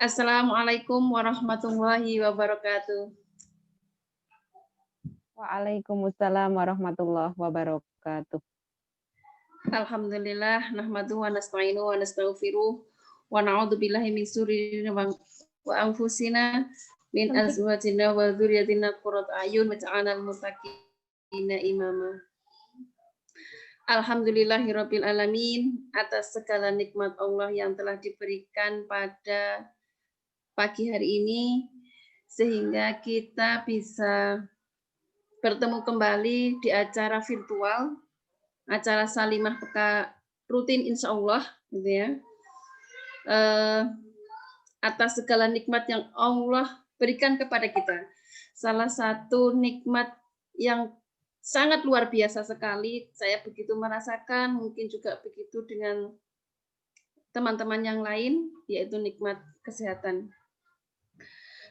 Assalamualaikum warahmatullahi wabarakatuh. Waalaikumsalam warahmatullahi wabarakatuh. Alhamdulillah nahmaduhu wa nasta'inu wa nastaghfiruh wa na'udzu billahi min syururi wa anfusina min azwajina wa dzurriyyatina qurrata a'yun waj'alnal muttaqina imama. Alhamdulillahirabbil alamin atas segala nikmat Allah yang telah diberikan pada pagi hari ini sehingga kita bisa bertemu kembali di acara virtual, acara Salimah Peka rutin insya Allah, gitu ya. Atas segala nikmat yang Allah berikan kepada kita. Salah satu nikmat yang sangat luar biasa sekali, saya begitu merasakan, mungkin juga begitu dengan teman-teman yang lain, yaitu nikmat kesehatan.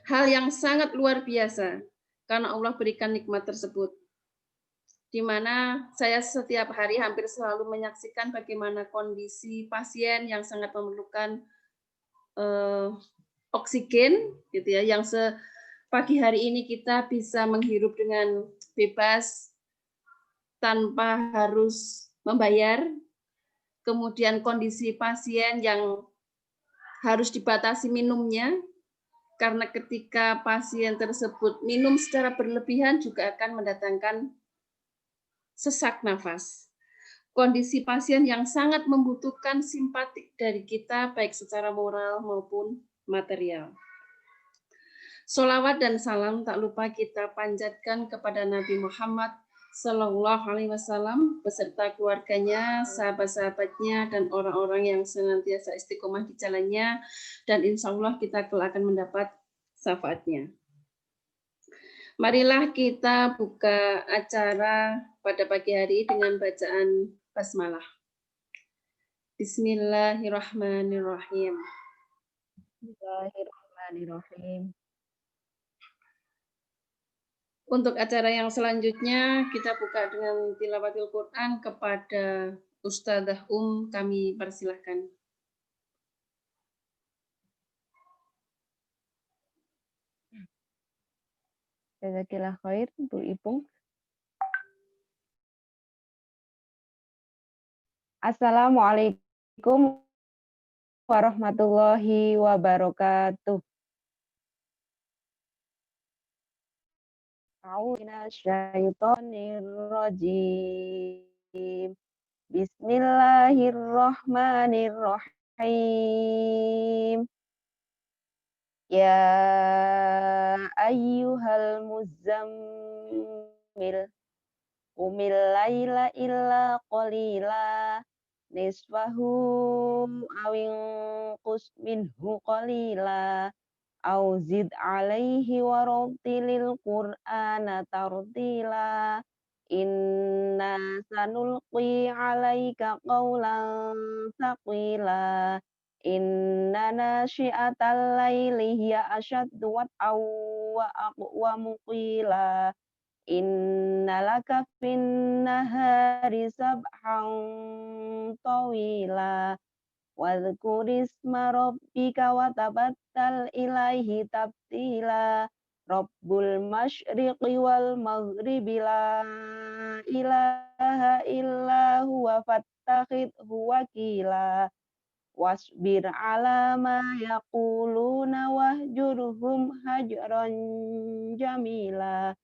Hal yang sangat luar biasa, karena Allah berikan nikmat tersebut. Di mana saya setiap hari hampir selalu menyaksikan bagaimana kondisi pasien yang sangat memerlukan oksigen, gitu ya, yang pagi hari ini kita bisa menghirup dengan bebas tanpa harus membayar. Kemudian kondisi pasien yang harus dibatasi minumnya, karena ketika pasien tersebut minum secara berlebihan juga akan mendatangkan sesak nafas. Kondisi pasien yang sangat membutuhkan simpati dari kita, baik secara moral maupun material. Sholawat dan salam tak lupa kita panjatkan kepada Nabi Muhammad Sallallahu Alaihi Wasallam beserta keluarganya, sahabat-sahabatnya, dan orang-orang yang senantiasa istiqomah di jalannya, dan insya Allah kita kelak akan mendapat syafaatnya. Marilah kita buka acara pada pagi hari dengan bacaan basmalah. Bismillahirrahmanirrahim. Bismillahirrahmanirrahim. Untuk acara yang selanjutnya kita buka dengan tilawatil Quran kepada Ustadzah kami persilahkan. Jazakillah khair, Bu Ipung. Assalamualaikum warahmatullahi wabarakatuh. A'udzubillahiminasyaitonirrajim. Bismillahirrahmanirrahim. Ya ayyuhal muzammil qumil laila illa qalila nisfahu awin qus minhu qalila au zid alaihi warattilil qur'ana tartila inna sanulqi alaika qawlan thaqila inna nasyi'atal laili hiya asyaddu wat'aw wa aqwamu qila inna laka fin nahari sabhan tawila wadhkur isma rabbika wa tabattal ilaihi tabtila Rabbul masyriqi wal maghribi la ilaha illa huwa fattakhidhu wakila wasbir ala ma yaquluna wahjurhum hajran jamila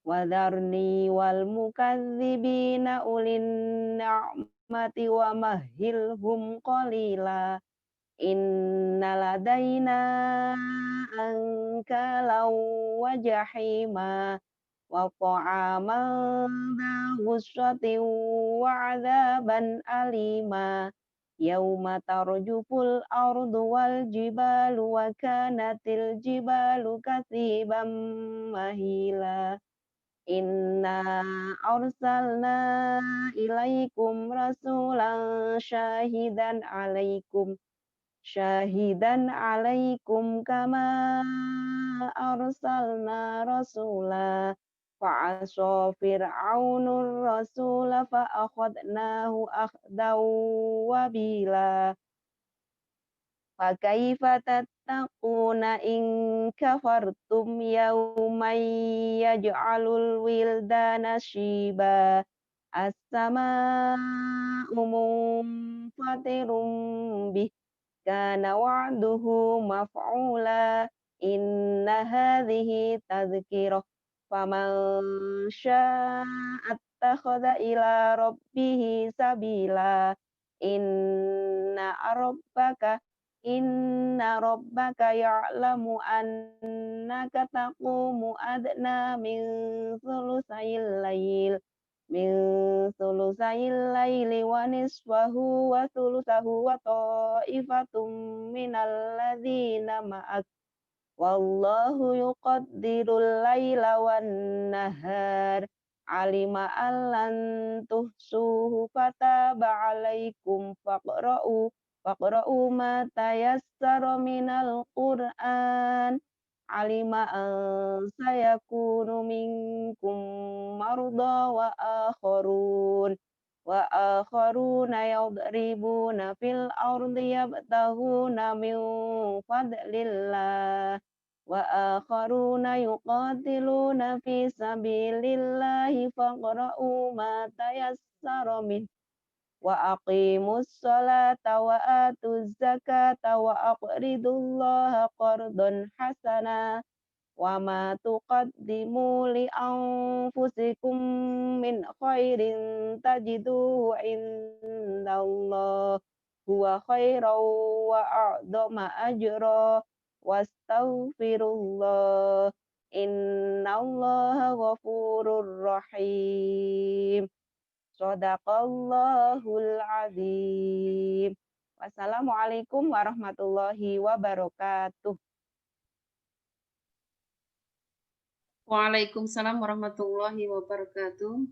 wadharni wal mukadzibina ulin ni'mati wa mahilhum qalila inna ladaina ankalau wa jahima wa ta'aman dha ghussatin wa adzaban alima yauma tarjuful ardu wal jibalu wa kanatil jibalu kasiban mahila inna arsalna ilaikum rasulan syahidan alaikum kama arsalna rasula fa'asa fir'aunur rasula fa'akhadnahu akhdaw wabila Fakaifa tattaquna in kafartum yawman yaj'alul wildana shiba. As-samaa'u munfatirun bih. Kana wa'duhu maf'ula. Inna hadhihi tadhkirah. Faman syaa'a attakhadha ila rabbihi sabila. Inna rabbaka ya'lamu annaka taqumu adna min thulutsayil laili wa nisfahu wa thulutsahu wa ta'ifatum minal ladzina ma'ak. Wallahu yuqaddirul laila wan nahar. Alima allan tuhsuhu fataba alaikum faqra'u ma tayassara minal Qur'an. Alima an sayakunu minkum marda wa akharuna yadribuna fil ardi yabtaghuna min fadlillah. Wa akharuna yuqatiluna fi sabilillahi faqra'u ma tayassara min. Wa aqimus salata wa atuz zakata wa aqridullaha qardan hasana. Wa ma tuqaddimu li anfusikum min khairin tajiduhu indallah. Huwa khairan wa a'dama ajra. Wastaghfirullah. Innallaha ghafurur rahim. Shadaqallahul azim. Wassalamualaikum warahmatullahi wabarakatuh. Waalaikumsalam warahmatullahi wabarakatuh.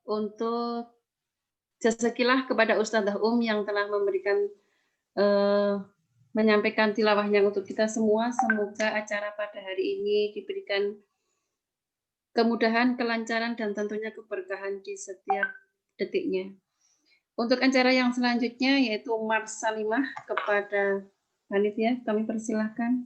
Untuk jazakallah kepada Ustadzah yang telah memberikan menyampaikan tilawahnya untuk kita semua. Semoga acara pada hari ini diberikan kemudahan, kelancaran, dan tentunya keberkahan di setiap detiknya. Untuk acara yang selanjutnya yaitu Mars Salimah, kepada panitia kami persilahkan.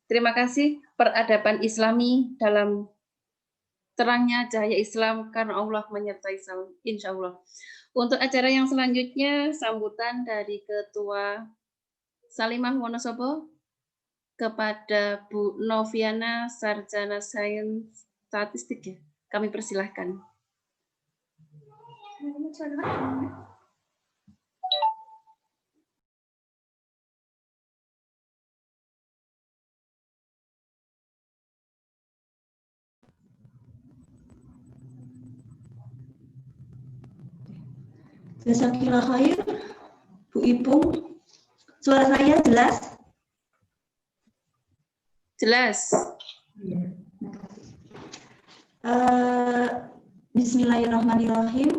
Terima kasih. Peradaban Islami dalam terangnya cahaya Islam, karena Allah menyertai insya Allah. Untuk acara yang selanjutnya, sambutan dari Ketua Salimah Wonosobo kepada Bu Noviana, Sarjana Sains Statistik. Ya. Kami persilahkan. Jazakallah khair, Bu Ipung. Suara saya jelas? Jelas. Bismillahirrahmanirrahim.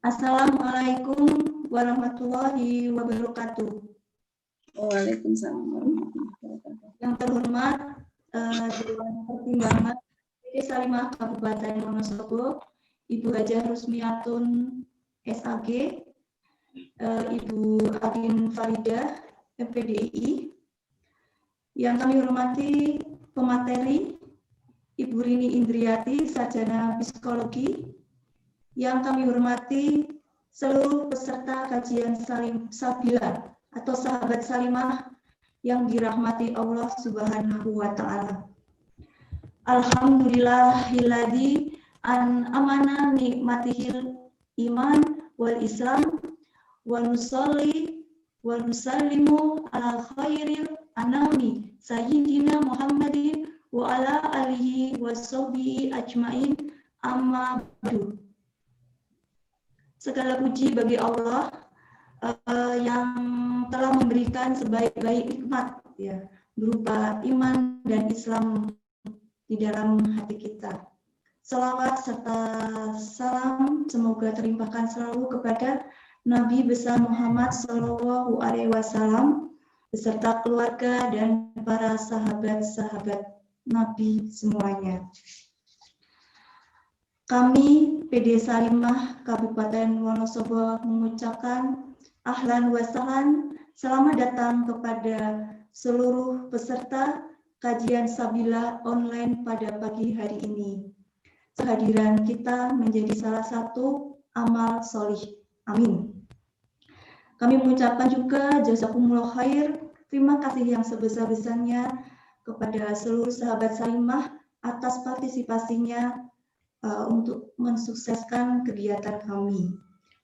Assalamualaikum warahmatullahi wabarakatuh. Waalaikumsalam warahmatullahi wabarakatuh. Yang terhormat Dewan Pertimbangan PD Salimah Kabupaten Wonosobo, Ibu Hajah Rusmiatun SAG, Ibu Adin Faridah FPDII, yang kami hormati pemateri Ibu Rini Indriati, Sarjana Psikologi, yang kami hormati seluruh peserta kajian Sabila atau sahabat Salimah yang dirahmati Allah Subhanahu wa Ta'ala. Alhamdulillahilladzi an amana nikmatihil iman wal Islam wa nusalli wa nusallimu ala khairil anami sayyidina Muhammadin wa ala alihi wa sahbihi ajmain, amma ba'du. Segala puji bagi Allah yang telah memberikan sebaik-baik nikmat ya, berupa iman dan Islam di dalam hati kita. Salawat serta salam semoga terlimpahkan selalu kepada Nabi besar Muhammad Shallallahu Alaihi Wasallam beserta keluarga dan para sahabat-sahabat Nabi semuanya. Kami PD Salimah Kabupaten Wonosobo mengucapkan ahlan wa sahlan, selamat datang kepada seluruh peserta kajian Sabila online pada pagi hari ini. Kehadiran kita menjadi salah satu amal solih. Amin. Kami mengucapkan juga jazakumullah khair, terima kasih yang sebesar-besarnya kepada seluruh sahabat Salimah atas partisipasinya untuk mensukseskan kegiatan kami.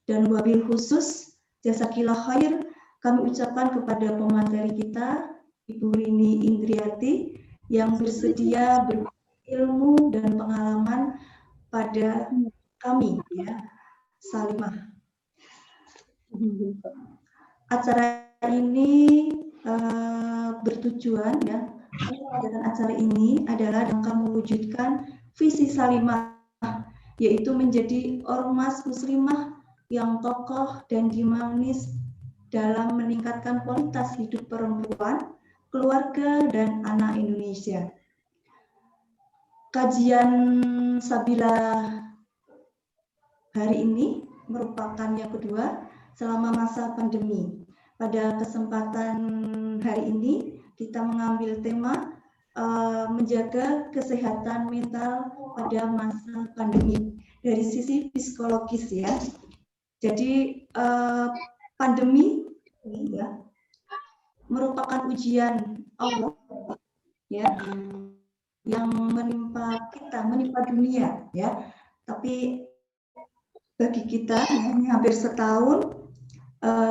Dan wabil khusus jazakillah khair kami ucapkan kepada pemateri kita Ibu Rini Indriati yang bersedia berilmu dan pengalaman pada kami ya Salimah. Acara ini bertujuan ya, kegiatan acara ini adalah rangka mewujudkan visi Salimah, yaitu menjadi ormas muslimah yang kokoh dan dinamis dalam meningkatkan kualitas hidup perempuan, keluarga, dan anak Indonesia. Kajian Sabila hari ini merupakan yang kedua selama masa pandemi. Pada kesempatan hari ini kita mengambil tema menjaga kesehatan mental pada masa pandemi dari sisi psikologis ya. Jadi pandemi ini ya merupakan ujian Allah ya yang menimpa kita, menimpa dunia ya. Tapi bagi kita ini hampir setahun,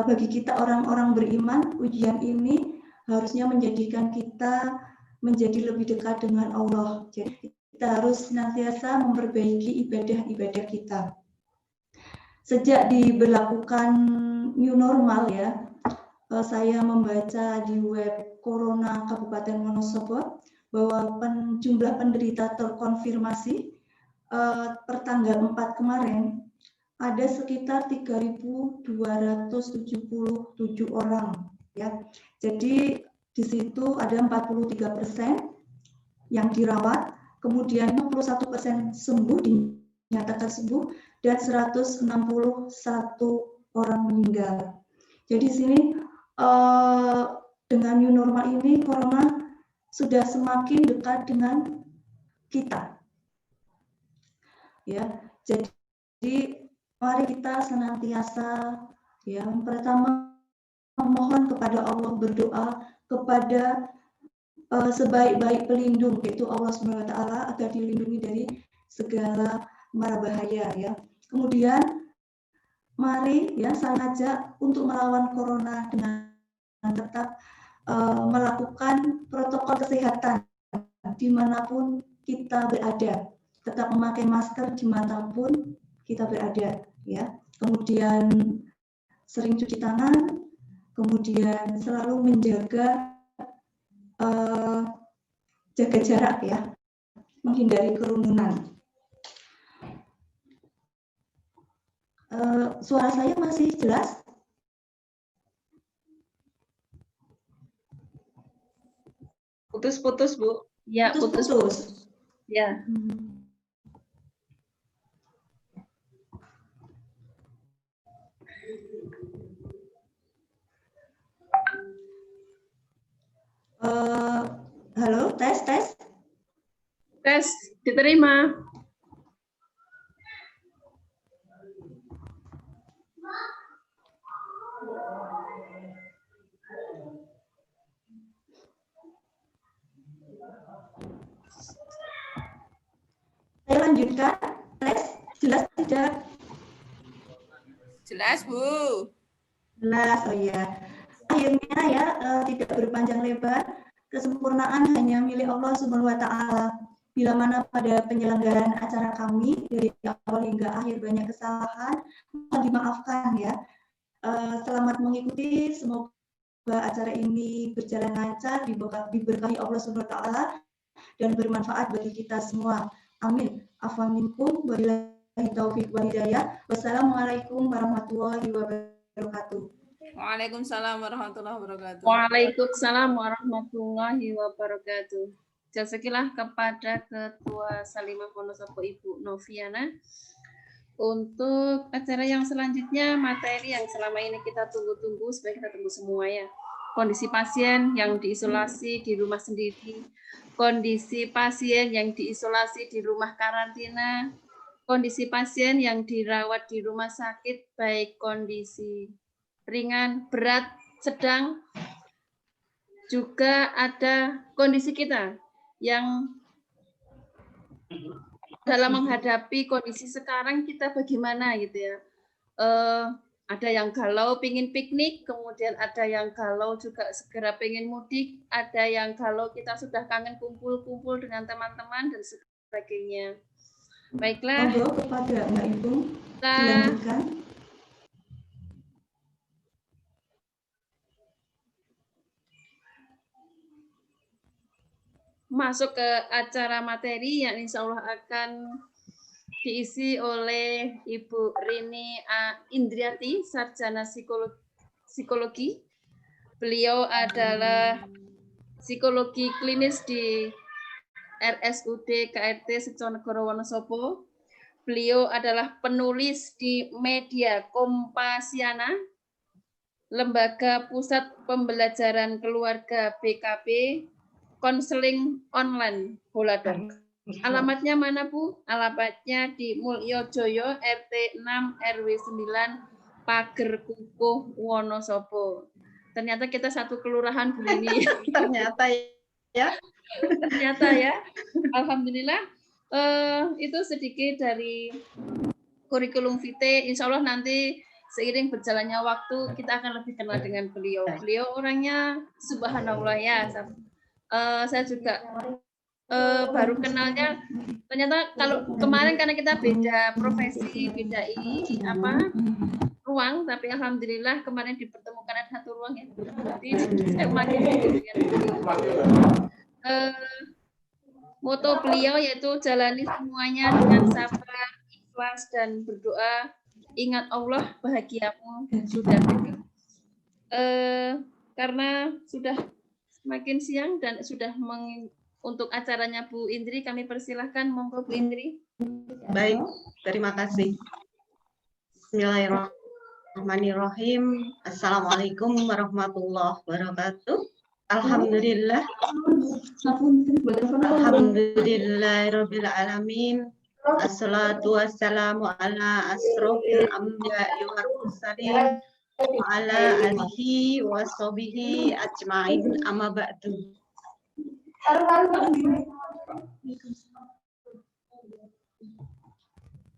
bagi kita orang-orang beriman, ujian ini harusnya menjadikan kita menjadi lebih dekat dengan Allah. Jadi kita harus senantiasa memperbaiki ibadah-ibadah kita. Sejak diberlakukan new normal ya, saya membaca di web Corona Kabupaten Wonosobo bahwa jumlah penderita terkonfirmasi per tanggal 4 kemarin ada sekitar 3.277 orang ya. Jadi di situ ada 43% yang dirawat, kemudian 61% sembuh, dinyatakan sembuh, dan 161 orang meninggal. Jadi di sini dengan new normal ini corona sudah semakin dekat dengan kita. Ya, jadi mari kita senantiasa ya pertama memohon kepada Allah, berdoa kepada sebaik-baik pelindung yaitu Allah SWT agar dilindungi dari segala mara bahaya ya. Kemudian mari ya saling ajak untuk melawan corona dengan tetap melakukan protokol kesehatan dimanapun kita berada, tetap memakai masker dimanapun kita berada ya. Kemudian sering cuci tangan, kemudian selalu menjaga jaga jarak ya, menghindari kerumunan. Suara saya masih jelas? Putus-putus, Bu. Ya, putus. Putus-putus. Ya. Halo, tes. Tes, diterima. Saya lanjutkan. Tes, jelas tidak? Jelas, Bu. Jelas, oh ya. Akhirnya ya, tidak berpanjang lebar, kesempurnaan hanya milik Allah Subhanahu wa Ta'ala. Bila mana pada penyelenggaraan acara kami dari awal hingga akhir banyak kesalahan, mohon dimaafkan ya. Selamat mengikuti, semoga acara ini berjalan lancar, diberkahi Allah Subhanahu wa Ta'ala, dan bermanfaat bagi kita semua. Amin. Afwan minkum, wabillahi taufiq wal hidayah. Wassalamualaikum warahmatullahi wabarakatuh. Waalaikumsalam warahmatullahi wabarakatuh. Waalaikumsalam warahmatullahi wabarakatuh. Jazakallah kepada Ketua Salimah Wonosobo Ibu Noviana. Untuk acara yang selanjutnya, materi yang selama ini kita tunggu-tunggu, supaya kita tunggu semua ya. Kondisi pasien yang diisolasi di rumah sendiri, kondisi pasien yang diisolasi di rumah karantina, kondisi pasien yang dirawat di rumah sakit, baik kondisi ringan, berat, sedang, juga ada kondisi kita yang dalam menghadapi kondisi sekarang kita bagaimana gitu ya. Ada yang galau pingin piknik, kemudian ada yang galau juga segera pengen mudik, ada yang galau kita sudah kangen kumpul-kumpul dengan teman-teman dan sebagainya. Baiklah. Monggo kepada Mbak Ibu dilanjutkan. Masuk ke acara materi yang insya Allah akan diisi oleh Ibu Rini Indriati, Sarjana Psikologi. Beliau adalah psikologi klinis di RSUD KRT Seconegoro Wonosobo. Beliau adalah penulis di media Kompasiana, Lembaga Pusat Pembelajaran Keluarga BKB, konseling online Holadoc. Alamatnya mana, Bu? Alamatnya di Mulyojoyo RT 6 RW 9 Pager Kukuh Wonosobo. Ternyata kita satu kelurahan, Bu Rini. Ternyata ya. Ternyata ya. Alhamdulillah. Itu sedikit dari kurikulum vitae. Insya Allah nanti seiring berjalannya waktu kita akan lebih kenal dengan beliau. Beliau orangnya subhanallah ya. Saya juga baru kenalnya. Ternyata kalau kemarin karena kita beda profesi, beda ini ruang, tapi alhamdulillah kemarin dipertemukan ada satu ruang ya. Jadi saya makin dengan moto beliau yaitu jalani semuanya dengan sabar, ikhlas dan berdoa. Ingat Allah, bahagiamu sudah dekat. Karena sudah semakin siang dan sudah untuk acaranya Bu Indri, kami persilahkan, monggo Bu Indri. Baik, terima kasih. Bismillahirrahmanirrahim. Assalamualaikum warahmatullahi wabarakatuh. Alhamdulillah. Alhamdulillahirabbil alamin. Assalatu wassalamu ala asrofil anbiya'i wal mursalin wa ala alihi wa sahbihi ajmain, amma ba'du.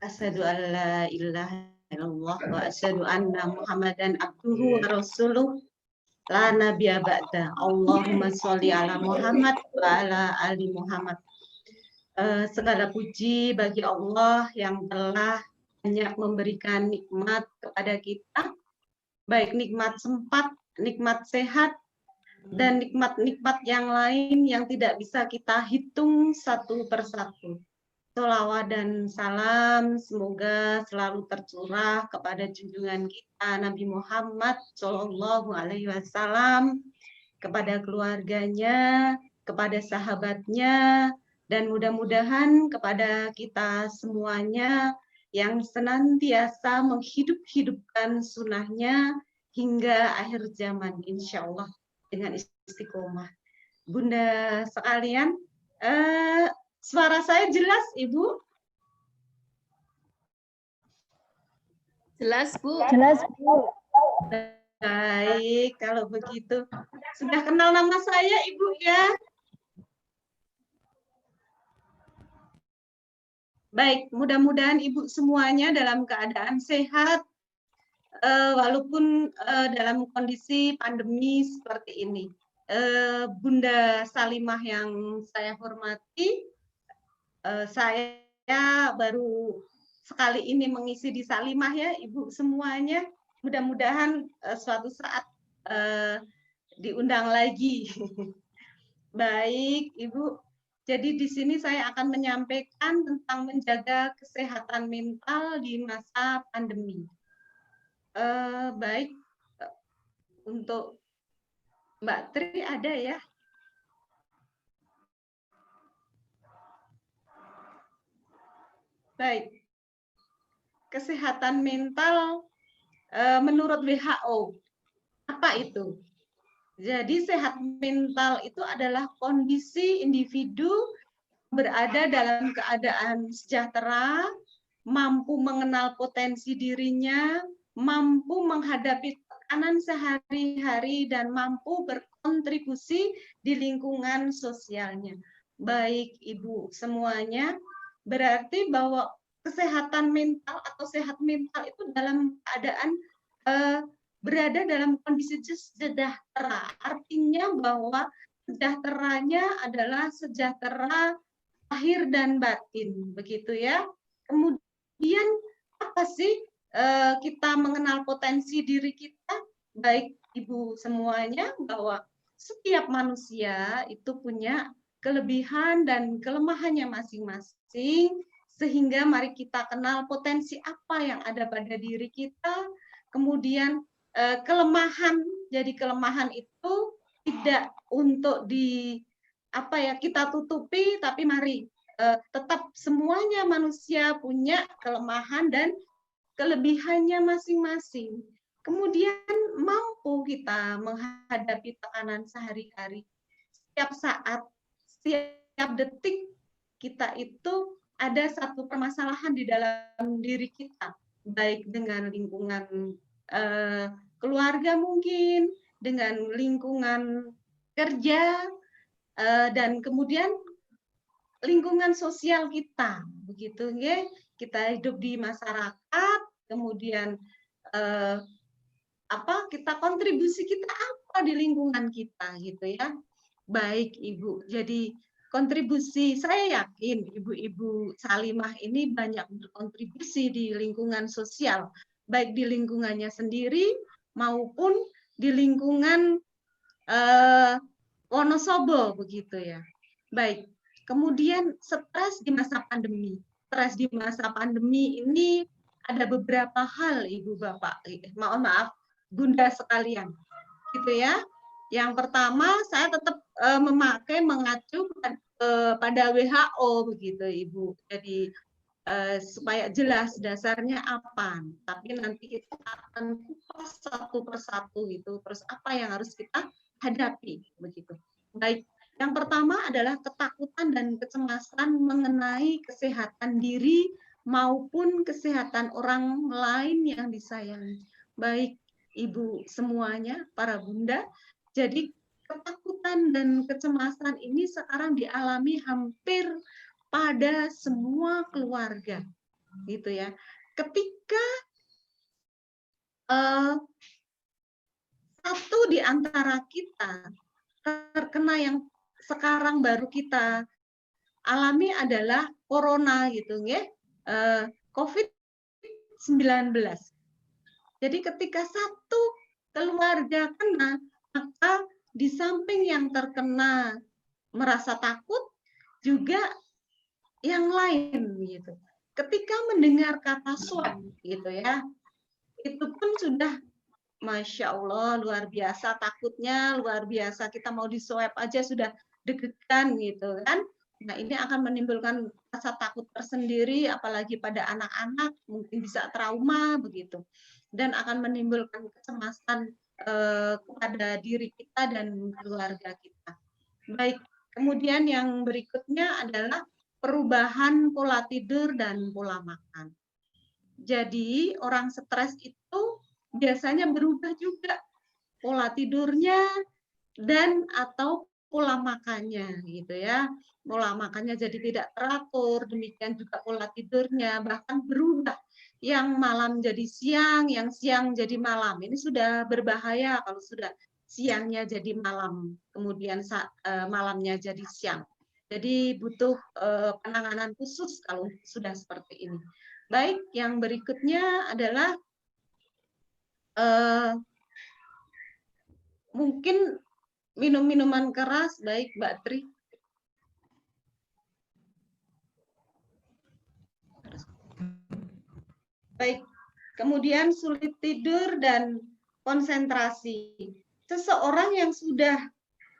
Asyhadu an la ilaha illallah wa asyhadu anna Muhammadan abduhu wa rasuluh la nabiyya ba'da. Allahumma sholli ala Muhammad wa ala ali Muhammad. Segala puji bagi Allah yang telah banyak memberikan nikmat kepada kita, baik nikmat sempat, nikmat sehat, dan nikmat-nikmat yang lain yang tidak bisa kita hitung satu persatu. Sholawat dan salam semoga selalu tercurah kepada junjungan kita Nabi Muhammad Shallallahu Alaihi Wasallam, kepada keluarganya, kepada sahabatnya, dan mudah-mudahan kepada kita semuanya yang senantiasa menghidup-hidupkan sunnahnya hingga akhir zaman, insya Allah dengan istiqomah. Bunda sekalian, suara saya jelas, Ibu? Jelas, Bu. Jelas, Bu. Baik, kalau begitu. Sudah kenal nama saya, Ibu, ya? Baik, mudah-mudahan Ibu semuanya dalam keadaan sehat, walaupun dalam kondisi pandemi seperti ini. Bunda Salimah yang saya hormati, saya baru sekali ini mengisi di Salimah ya, Ibu semuanya. Mudah-mudahan suatu saat diundang lagi. Baik, Ibu. Jadi di sini saya akan menyampaikan tentang menjaga kesehatan mental di masa pandemi. Baik, untuk Mbak Tri ada ya? Baik, kesehatan mental menurut WHO, apa itu? Jadi sehat mental itu adalah kondisi individu berada dalam keadaan sejahtera, mampu mengenal potensi dirinya, mampu menghadapi tekanan sehari-hari, dan mampu berkontribusi di lingkungan sosialnya. Baik Ibu semuanya, berarti bahwa kesehatan mental atau sehat mental itu dalam keadaan berada dalam kondisi sejahtera. Artinya bahwa sejahteranya adalah sejahtera lahir dan batin, begitu ya. Kemudian apa sih kita mengenal potensi diri kita? Baik Ibu semuanya, bahwa setiap manusia itu punya kelebihan dan kelemahannya masing-masing, sehingga mari kita kenal potensi apa yang ada pada diri kita, kemudian kelemahan, jadi kelemahan itu tidak untuk kita tutupi, tapi mari tetap semuanya manusia punya kelemahan dan kelebihannya masing-masing. Kemudian mampu kita menghadapi tekanan sehari-hari. Setiap saat, setiap detik kita itu ada satu permasalahan di dalam diri kita, baik dengan lingkungan keluarga mungkin, dengan lingkungan kerja, dan kemudian lingkungan sosial kita, begitu ya. Kita hidup di masyarakat, kemudian kita kontribusi kita apa di lingkungan kita, gitu ya. Baik Ibu, jadi kontribusi saya yakin Ibu-Ibu Salimah ini banyak berkontribusi di lingkungan sosial, baik di lingkungannya sendiri maupun di lingkungan Wonosobo, begitu ya. Baik, kemudian stres di masa pandemi. Stres di masa pandemi ini ada beberapa hal, Ibu Bapak, mohon maaf, Bunda sekalian, gitu ya. Yang pertama, saya tetap mengacu pada WHO, begitu Ibu. Jadi supaya jelas dasarnya apa. Tapi nanti kita akan kupas satu persatu gitu. Terus apa yang harus kita hadapi, begitu. Baik, yang pertama adalah ketakutan dan kecemasan mengenai kesehatan diri maupun kesehatan orang lain yang disayangi. Baik Ibu semuanya, para Bunda, jadi ketakutan dan kecemasan ini sekarang dialami hampir pada semua keluarga, gitu ya. Ketika satu di antara kita terkena yang sekarang baru kita alami adalah corona, gitu ya, COVID-19. Jadi ketika satu keluarga kena, maka di samping yang terkena merasa takut, juga yang lain gitu. Ketika mendengar kata swab gitu ya, itu pun sudah Masya Allah, luar biasa takutnya, luar biasa. Kita mau di-swab aja sudah deg-degan gitu kan. Nah, ini akan menimbulkan rasa takut tersendiri, apalagi pada anak-anak, mungkin bisa trauma begitu. Dan akan menimbulkan kecemasan kepada diri kita dan keluarga kita. Baik, kemudian yang berikutnya adalah perubahan pola tidur dan pola makan. Jadi, orang stres itu biasanya berubah juga pola tidurnya dan atau pola makannya gitu ya. Pola makannya jadi tidak teratur, demikian juga pola tidurnya bahkan berubah. Yang malam jadi siang, yang siang jadi malam. Ini sudah berbahaya kalau sudah siangnya jadi malam, kemudian malamnya jadi siang. Jadi butuh penanganan khusus kalau sudah seperti ini. Baik, yang berikutnya adalah mungkin minum minuman keras. Baik, Mbak Tri. Baik, kemudian sulit tidur dan konsentrasi. Seseorang yang sudah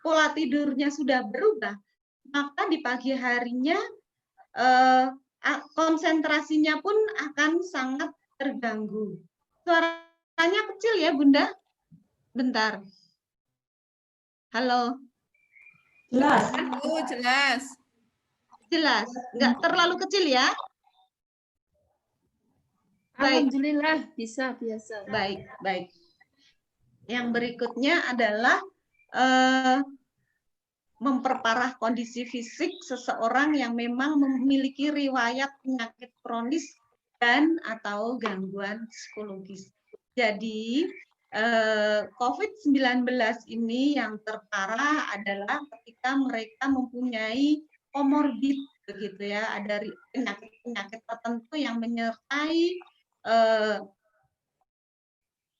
pola tidurnya sudah berubah, maka di pagi harinya konsentrasinya pun akan sangat terganggu. Suaranya kecil ya, Bunda? Bentar. Halo. Jelas. Jelas. Jelas. Nggak terlalu kecil ya? Baik. Alhamdulillah, bisa biasa. Baik, baik. Yang berikutnya adalah memperparah kondisi fisik seseorang yang memang memiliki riwayat penyakit kronis dan atau gangguan psikologis. Jadi COVID-19 ini yang terparah adalah ketika mereka mempunyai komorbid begitu ya, ada penyakit-penyakit tertentu yang menyertai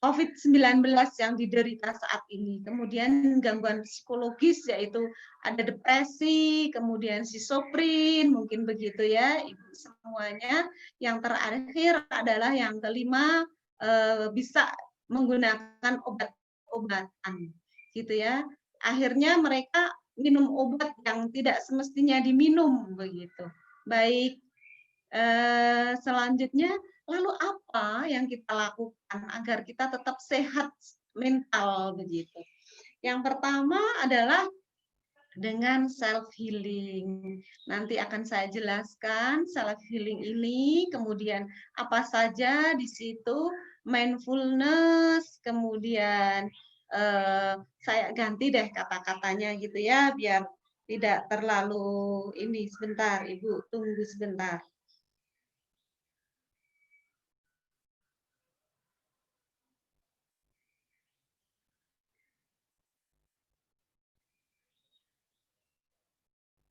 COVID-19 yang diderita saat ini. Kemudian gangguan psikologis yaitu ada depresi, kemudian schizofren, mungkin begitu ya, Ibu semuanya. Yang terakhir adalah yang kelima, bisa menggunakan obat-obatan, gitu ya. Akhirnya mereka minum obat yang tidak semestinya diminum, begitu. Baik, selanjutnya, lalu apa yang kita lakukan agar kita tetap sehat mental begitu? Yang pertama adalah dengan self healing. Nanti akan saya jelaskan self healing ini, kemudian apa saja di situ, mindfulness, kemudian saya ganti deh kata-katanya gitu ya, biar tidak terlalu ini. Sebentar, Ibu, tunggu sebentar.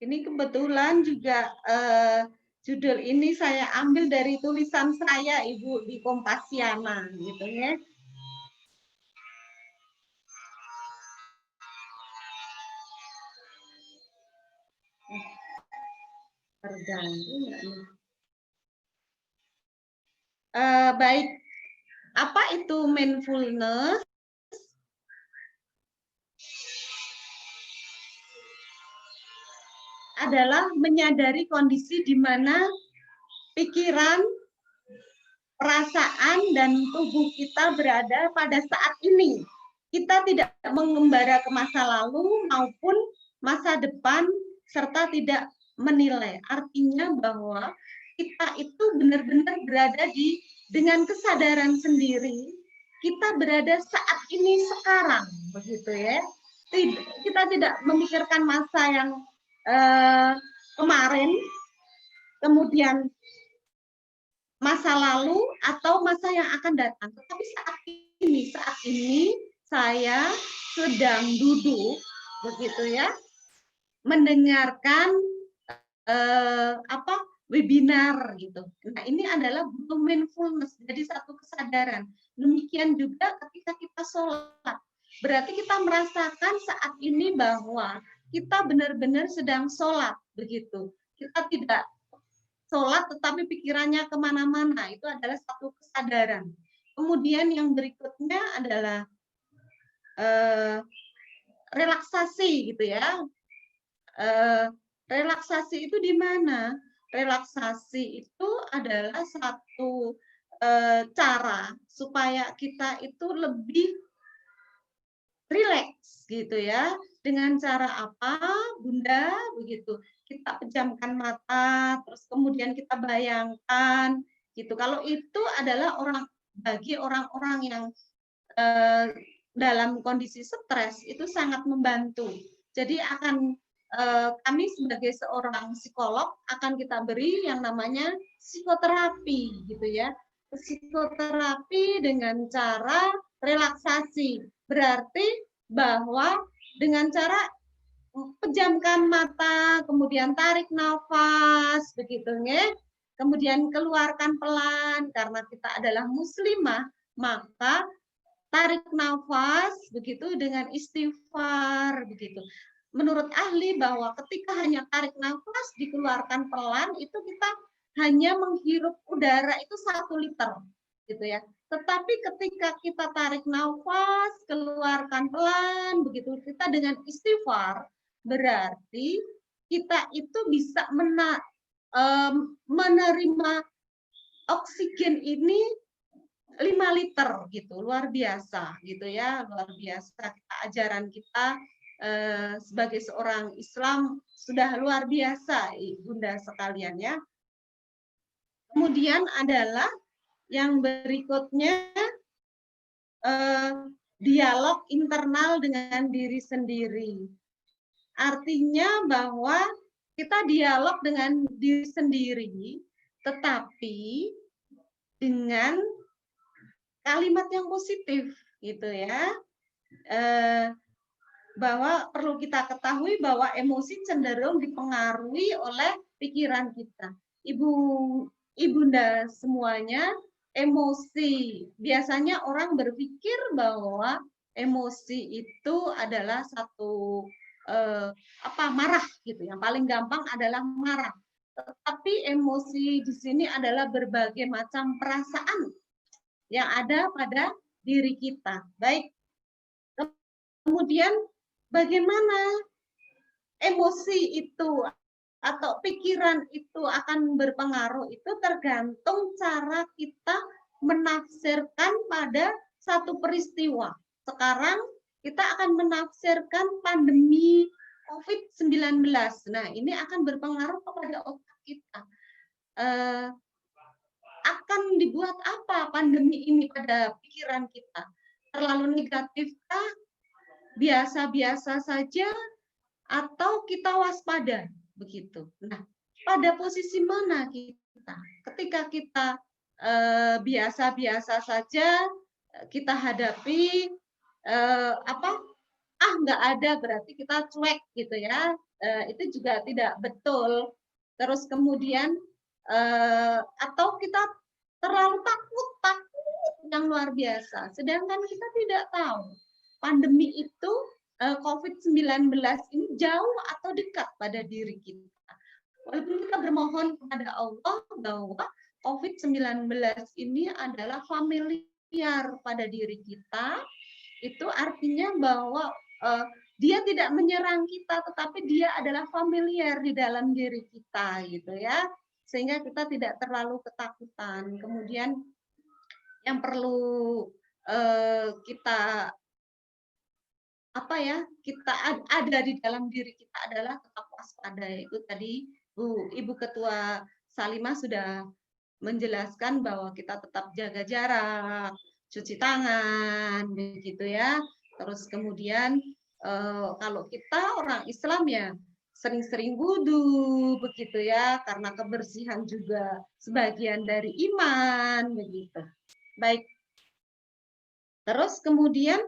Ini kebetulan juga judul ini saya ambil dari tulisan saya, Ibu, di Kompasiana, gitu ya. Terganggu nggak nih? Baik, apa itu mindfulness? Adalah menyadari kondisi di mana pikiran, perasaan, dan tubuh kita berada pada saat ini. Kita tidak mengembara ke masa lalu maupun masa depan, serta tidak menilai. Artinya bahwa kita itu benar-benar berada dengan kesadaran sendiri, kita berada saat ini sekarang, begitu ya. Kita tidak memikirkan masa yang kemarin, kemudian masa lalu atau masa yang akan datang. Tetapi saat ini saya sedang duduk, begitu ya, mendengarkan webinar gitu. Nah, ini adalah butuh mindfulness, jadi satu kesadaran. Demikian juga ketika kita sholat, berarti kita merasakan saat ini bahwa kita benar-benar sedang sholat, begitu. Kita tidak sholat tetapi pikirannya kemana-mana, itu adalah satu kesadaran. Kemudian yang berikutnya adalah relaksasi gitu ya. Relaksasi itu di mana? Relaksasi itu adalah satu cara supaya kita itu lebih rileks gitu ya. Dengan cara apa, Bunda? Begitu. Kita pejamkan mata, terus kemudian kita bayangkan gitu. Kalau itu adalah bagi orang-orang yang dalam kondisi stres itu sangat membantu. Jadi kami sebagai seorang psikolog akan kita beri yang namanya psikoterapi gitu ya. Psikoterapi dengan cara relaksasi. Berarti bahwa dengan cara pejamkan mata, kemudian tarik nafas, begitu ya. Kemudian keluarkan pelan karena kita adalah muslimah, maka tarik nafas begitu dengan istighfar begitu. Menurut ahli bahwa ketika hanya tarik nafas dikeluarkan pelan itu kita hanya menghirup udara itu 1 liter gitu ya. Tetapi ketika kita tarik nafas, keluarkan pelan begitu, kita dengan istighfar berarti kita itu bisa menerima oksigen ini 5 liter gitu, luar biasa gitu ya, luar biasa. Ajaran kita sebagai seorang Islam sudah luar biasa, Bunda sekalian ya. Kemudian adalah yang berikutnya dialog internal dengan diri sendiri. Artinya bahwa kita dialog dengan diri sendiri, tetapi dengan kalimat yang positif gitu ya, bahwa perlu kita ketahui bahwa emosi cenderung dipengaruhi oleh pikiran kita. Ibunda semuanya, emosi biasanya orang berpikir bahwa emosi itu adalah satu marah gitu, yang paling gampang adalah marah. Tetapi emosi di sini adalah berbagai macam perasaan yang ada pada diri kita. Baik. Kemudian bagaimana emosi itu atau pikiran itu akan berpengaruh itu tergantung cara kita menafsirkan pada satu peristiwa. Sekarang kita akan menafsirkan pandemi COVID-19. Nah, ini akan berpengaruh kepada otak kita. Akan dibuat apa pandemi ini pada pikiran kita? Terlalu negatifkah? Biasa-biasa saja? Atau kita waspada? Begitu. Nah, pada posisi mana kita? Ketika kita biasa-biasa saja, kita hadapi nggak ada, berarti kita cuek gitu ya. Itu juga tidak betul. Terus kemudian atau kita terlalu takut yang luar biasa. Sedangkan kita tidak tahu pandemi itu COVID-19 ini jauh atau dekat pada diri kita. Walaupun kita bermohon kepada Allah bahwa COVID-19 ini adalah familiar pada diri kita, itu artinya bahwa dia tidak menyerang kita, tetapi dia adalah familiar di dalam diri kita, gitu ya. Sehingga kita tidak terlalu ketakutan. Kemudian yang perlu kita ada di dalam diri kita adalah tetap waspada. Itu tadi Ibu Ketua Salimah sudah menjelaskan bahwa kita tetap jaga jarak, cuci tangan, begitu ya. Terus kemudian kalau kita orang Islam ya sering-sering wudu, begitu ya, karena kebersihan juga sebagian dari iman, begitu. Baik. Terus kemudian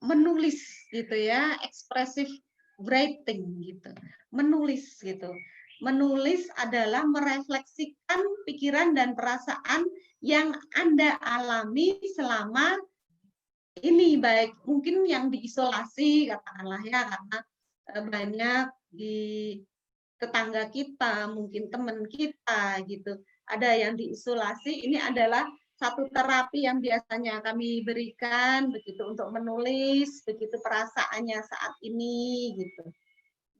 menulis gitu ya, expressive writing gitu. Menulis gitu. Menulis adalah merefleksikan pikiran dan perasaan yang Anda alami selama ini, baik mungkin yang diisolasi katakanlah ya, karena banyak di tetangga kita, mungkin teman kita gitu. Ada yang diisolasi, ini adalah satu terapi yang biasanya kami berikan begitu untuk menulis begitu perasaannya saat ini gitu.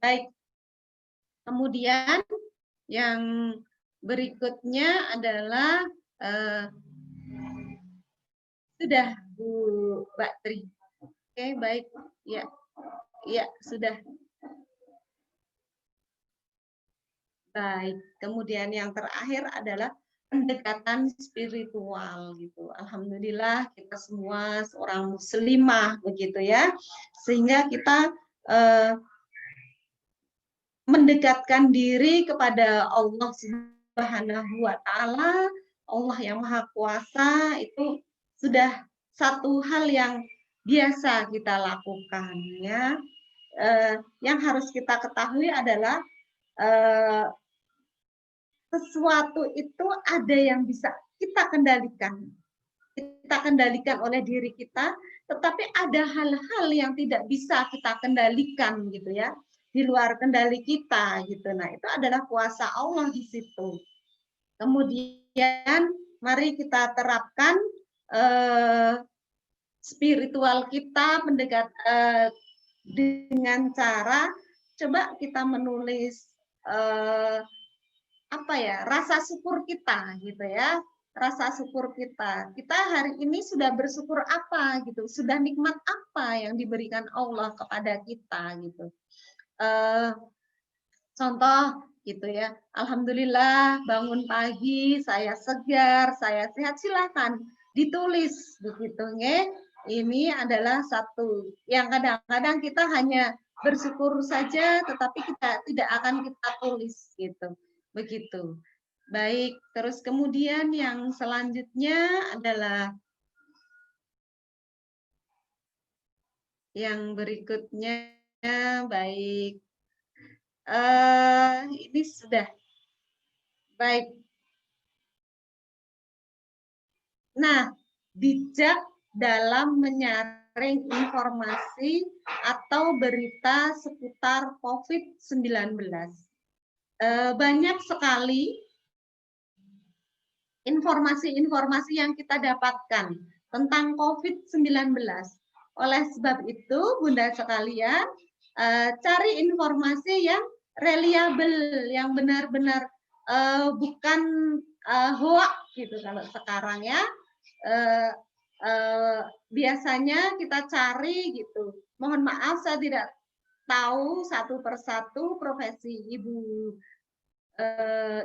Baik. Kemudian yang berikutnya adalah sudah Bu Mbak Tri. Oke, baik. Ya. Ya, sudah. Baik, kemudian yang terakhir adalah pendekatan spiritual gitu. Alhamdulillah kita semua seorang muslimah begitu ya, sehingga kita mendekatkan diri kepada Allah Subhanahu wa Ta'ala, Allah yang Maha Kuasa, itu sudah satu hal yang biasa kita lakukan ya. Yang harus kita ketahui adalah sesuatu itu ada yang bisa kita kendalikan. Kita kendalikan oleh diri kita, tetapi ada hal-hal yang tidak bisa kita kendalikan gitu ya, di luar kendali kita gitu. Nah, itu adalah kuasa Allah di situ. Kemudian mari kita terapkan spiritual kita mendekat dengan cara coba kita menulis rasa syukur kita gitu ya, rasa syukur kita hari ini sudah bersyukur apa gitu, sudah nikmat apa yang diberikan Allah kepada kita gitu. Contoh gitu ya, alhamdulillah bangun pagi saya segar, saya sehat, silakan ditulis begitu nge. Ini adalah satu yang kadang-kadang kita hanya bersyukur saja tetapi kita tidak akan kita tulis gitu. Begitu. Baik, terus kemudian yang selanjutnya adalah yang berikutnya, baik. Ini sudah. Baik. Nah, bijak dalam menyaring informasi atau berita seputar COVID-19. Banyak sekali informasi-informasi yang kita dapatkan tentang COVID-19. Oleh sebab itu, Bunda sekalian, cari informasi yang reliable, yang benar-benar bukan hoax gitu kalau sekarang ya. Biasanya kita cari gitu. Mohon maaf saya tidak tahu satu persatu profesi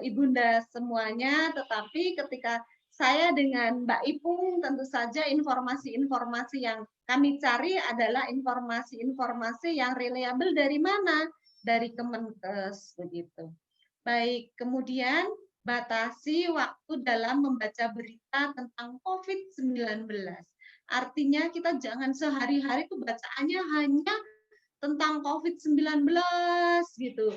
ibunda semuanya, tetapi ketika saya dengan Mbak Ipung tentu saja informasi-informasi yang kami cari adalah informasi-informasi yang reliable dari mana? Dari Kemenkes begitu. Baik, kemudian batasi waktu dalam membaca berita tentang COVID-19. Artinya kita jangan sehari-hari itu bacaannya hanya tentang COVID-19 gitu.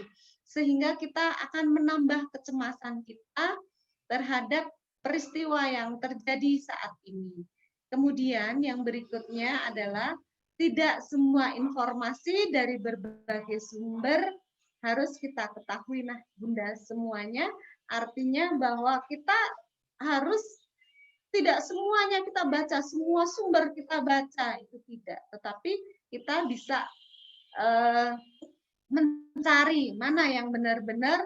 Sehingga kita akan menambah kecemasan kita terhadap peristiwa yang terjadi saat ini. Kemudian yang berikutnya adalah tidak semua informasi dari berbagai sumber harus kita ketahui. Nah, Bunda semuanya artinya bahwa kita harus tidak semuanya kita baca, semua sumber kita baca, itu tidak. Tetapi kita bisa mencari mana yang benar-benar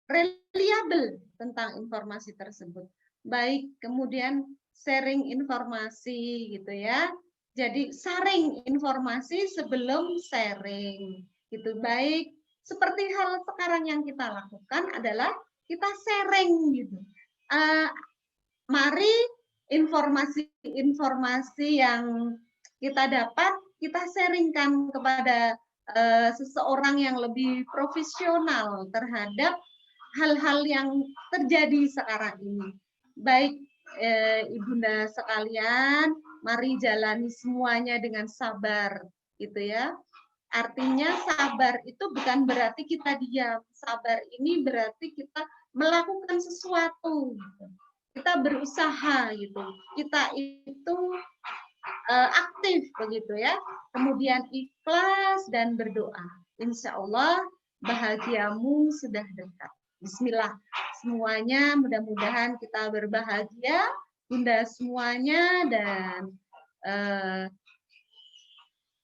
reliable tentang informasi tersebut. Baik, kemudian sharing informasi gitu ya. Jadi saring informasi sebelum sharing gitu. Baik, seperti hal sekarang yang kita lakukan adalah kita sharing gitu. Mari informasi-informasi yang kita dapat kita sharingkan kepada seseorang yang lebih profesional terhadap hal-hal yang terjadi sekarang ini. Baik, ibunda sekalian, mari jalani semuanya dengan sabar, gitu ya. Artinya sabar itu bukan berarti kita diam. Sabar ini berarti kita melakukan sesuatu. Gitu. Kita berusaha, gitu. Kita itu aktif begitu ya, kemudian ikhlas dan berdoa. Insya Allah bahagiamu sudah dekat. Bismillah. Semuanya mudah-mudahan kita berbahagia, Bunda semuanya, dan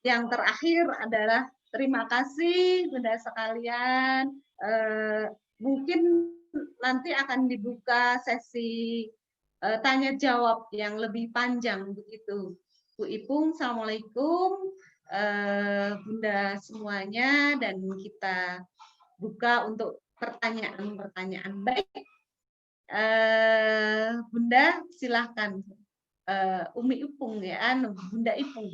yang terakhir adalah terima kasih Bunda sekalian. Mungkin nanti akan dibuka sesi tanya jawab yang lebih panjang begitu. Bu Ipung, Assalamualaikum Bunda semuanya, dan kita buka untuk pertanyaan-pertanyaan. Baik, Bunda silahkan. Umi Ipung ya, Bunda Ipung.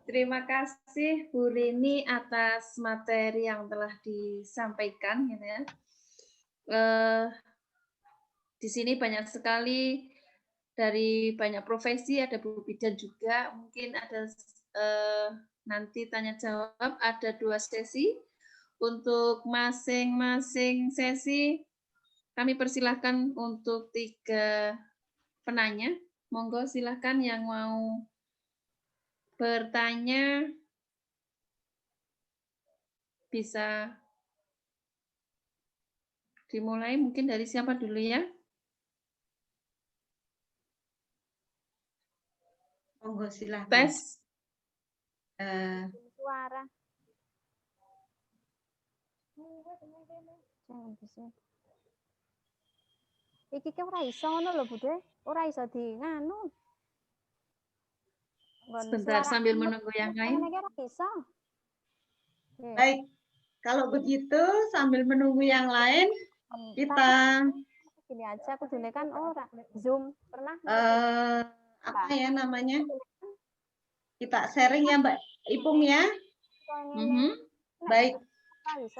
Terima kasih Bu Rini atas materi yang telah disampaikan, gitu ya. Di sini banyak sekali dari banyak profesi, ada Bu Bidan juga, mungkin ada nanti tanya jawab, ada 2 sesi. Untuk masing-masing sesi kami persilahkan untuk 3 penanya. Monggo silahkan yang mau bertanya bisa dimulai, mungkin dari siapa dulu ya? Monggo silahkan. Tes. Suara. Iki ki ora iso ngono lho, Bude. Ora iso di nganu. Sebentar sambil menunggu yang lain. Baik, kalau begitu sambil menunggu yang lain kita gini aja, aku dulu kan ora Zoom pernah apa ya namanya, kita sharing ya Mbak Ipung ya. Baik,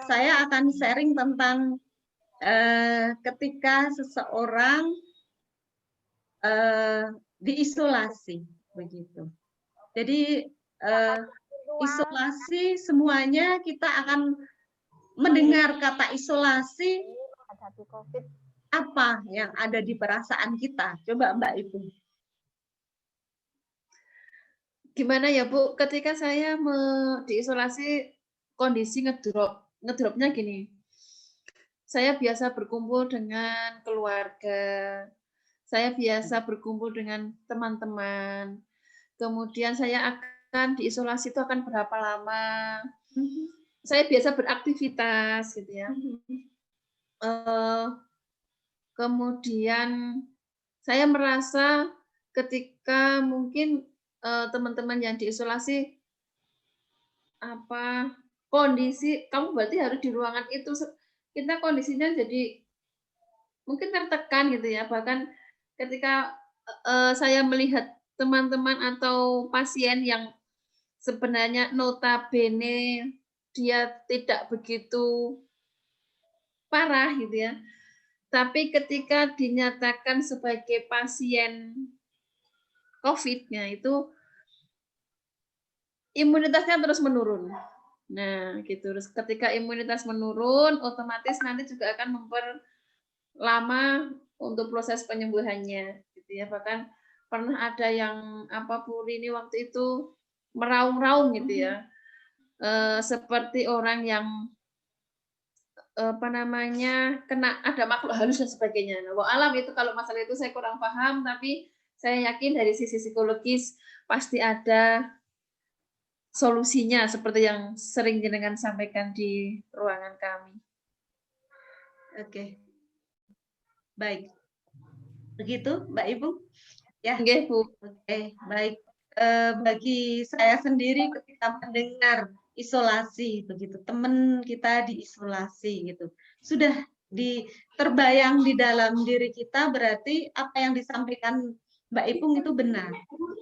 saya akan sharing tentang ketika seseorang diisolasi begitu. Jadi isolasi, semuanya kita akan mendengar kata isolasi, apa yang ada di perasaan kita? Coba Mbak Ibu. Gimana ya Bu, ketika saya diisolasi, kondisi ngedropnya gini. Saya biasa berkumpul dengan keluarga, saya biasa berkumpul dengan teman-teman, kemudian saya akan diisolasi itu akan berapa lama, saya biasa beraktivitas gitu ya. Kemudian saya merasa ketika mungkin teman-teman yang diisolasi, kondisi kamu berarti harus di ruangan itu, kita kondisinya jadi mungkin tertekan gitu ya. Bahkan ketika saya melihat teman-teman atau pasien yang sebenarnya notabene dia tidak begitu parah gitu ya, tapi ketika dinyatakan sebagai pasien COVID-nya itu imunitasnya terus menurun. Nah, gitu. Terus ketika imunitas menurun, otomatis nanti juga akan memperlama untuk proses penyembuhannya, gitu ya. Bahkan pernah ada yang Bu Rini waktu itu meraung-raung gitu ya. Seperti orang yang kena ada makhluk halus dan sebagainya. Nah, alam itu kalau masalah itu saya kurang paham, tapi saya yakin dari sisi psikologis pasti ada solusinya seperti yang sering jenengan sampaikan di ruangan kami. Oke. Baik. Begitu Mbak Ibu? Ya. Oke, Bu. Oke, baik. Bagi saya sendiri ketika mendengar isolasi begitu, teman kita diisolasi gitu, sudah terbayang di dalam diri kita, berarti apa yang disampaikan Mbak Ipung itu benar.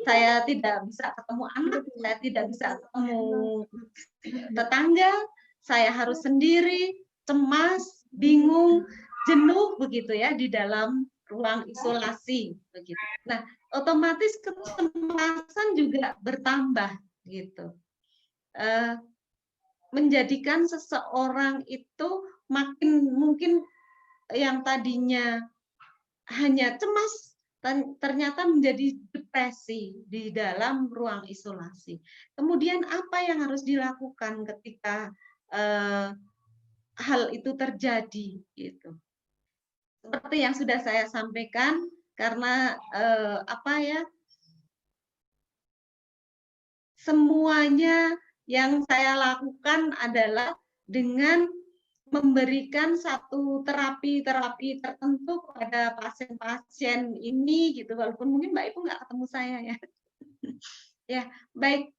Saya tidak bisa ketemu anak, saya tidak bisa ketemu tetangga, saya harus sendiri, cemas, bingung, jenuh begitu ya di dalam ruang isolasi begitu. Nah, otomatis kecemasan juga bertambah gitu. Menjadikan seseorang itu makin mungkin yang tadinya hanya cemas, ternyata menjadi depresi di dalam ruang isolasi. Kemudian apa yang harus dilakukan ketika hal itu terjadi gitu. Seperti yang sudah saya sampaikan, karena semuanya yang saya lakukan adalah dengan memberikan satu terapi tertentu kepada pasien-pasien ini gitu, walaupun mungkin Mbak Ibu nggak ketemu saya ya. Ya, baik.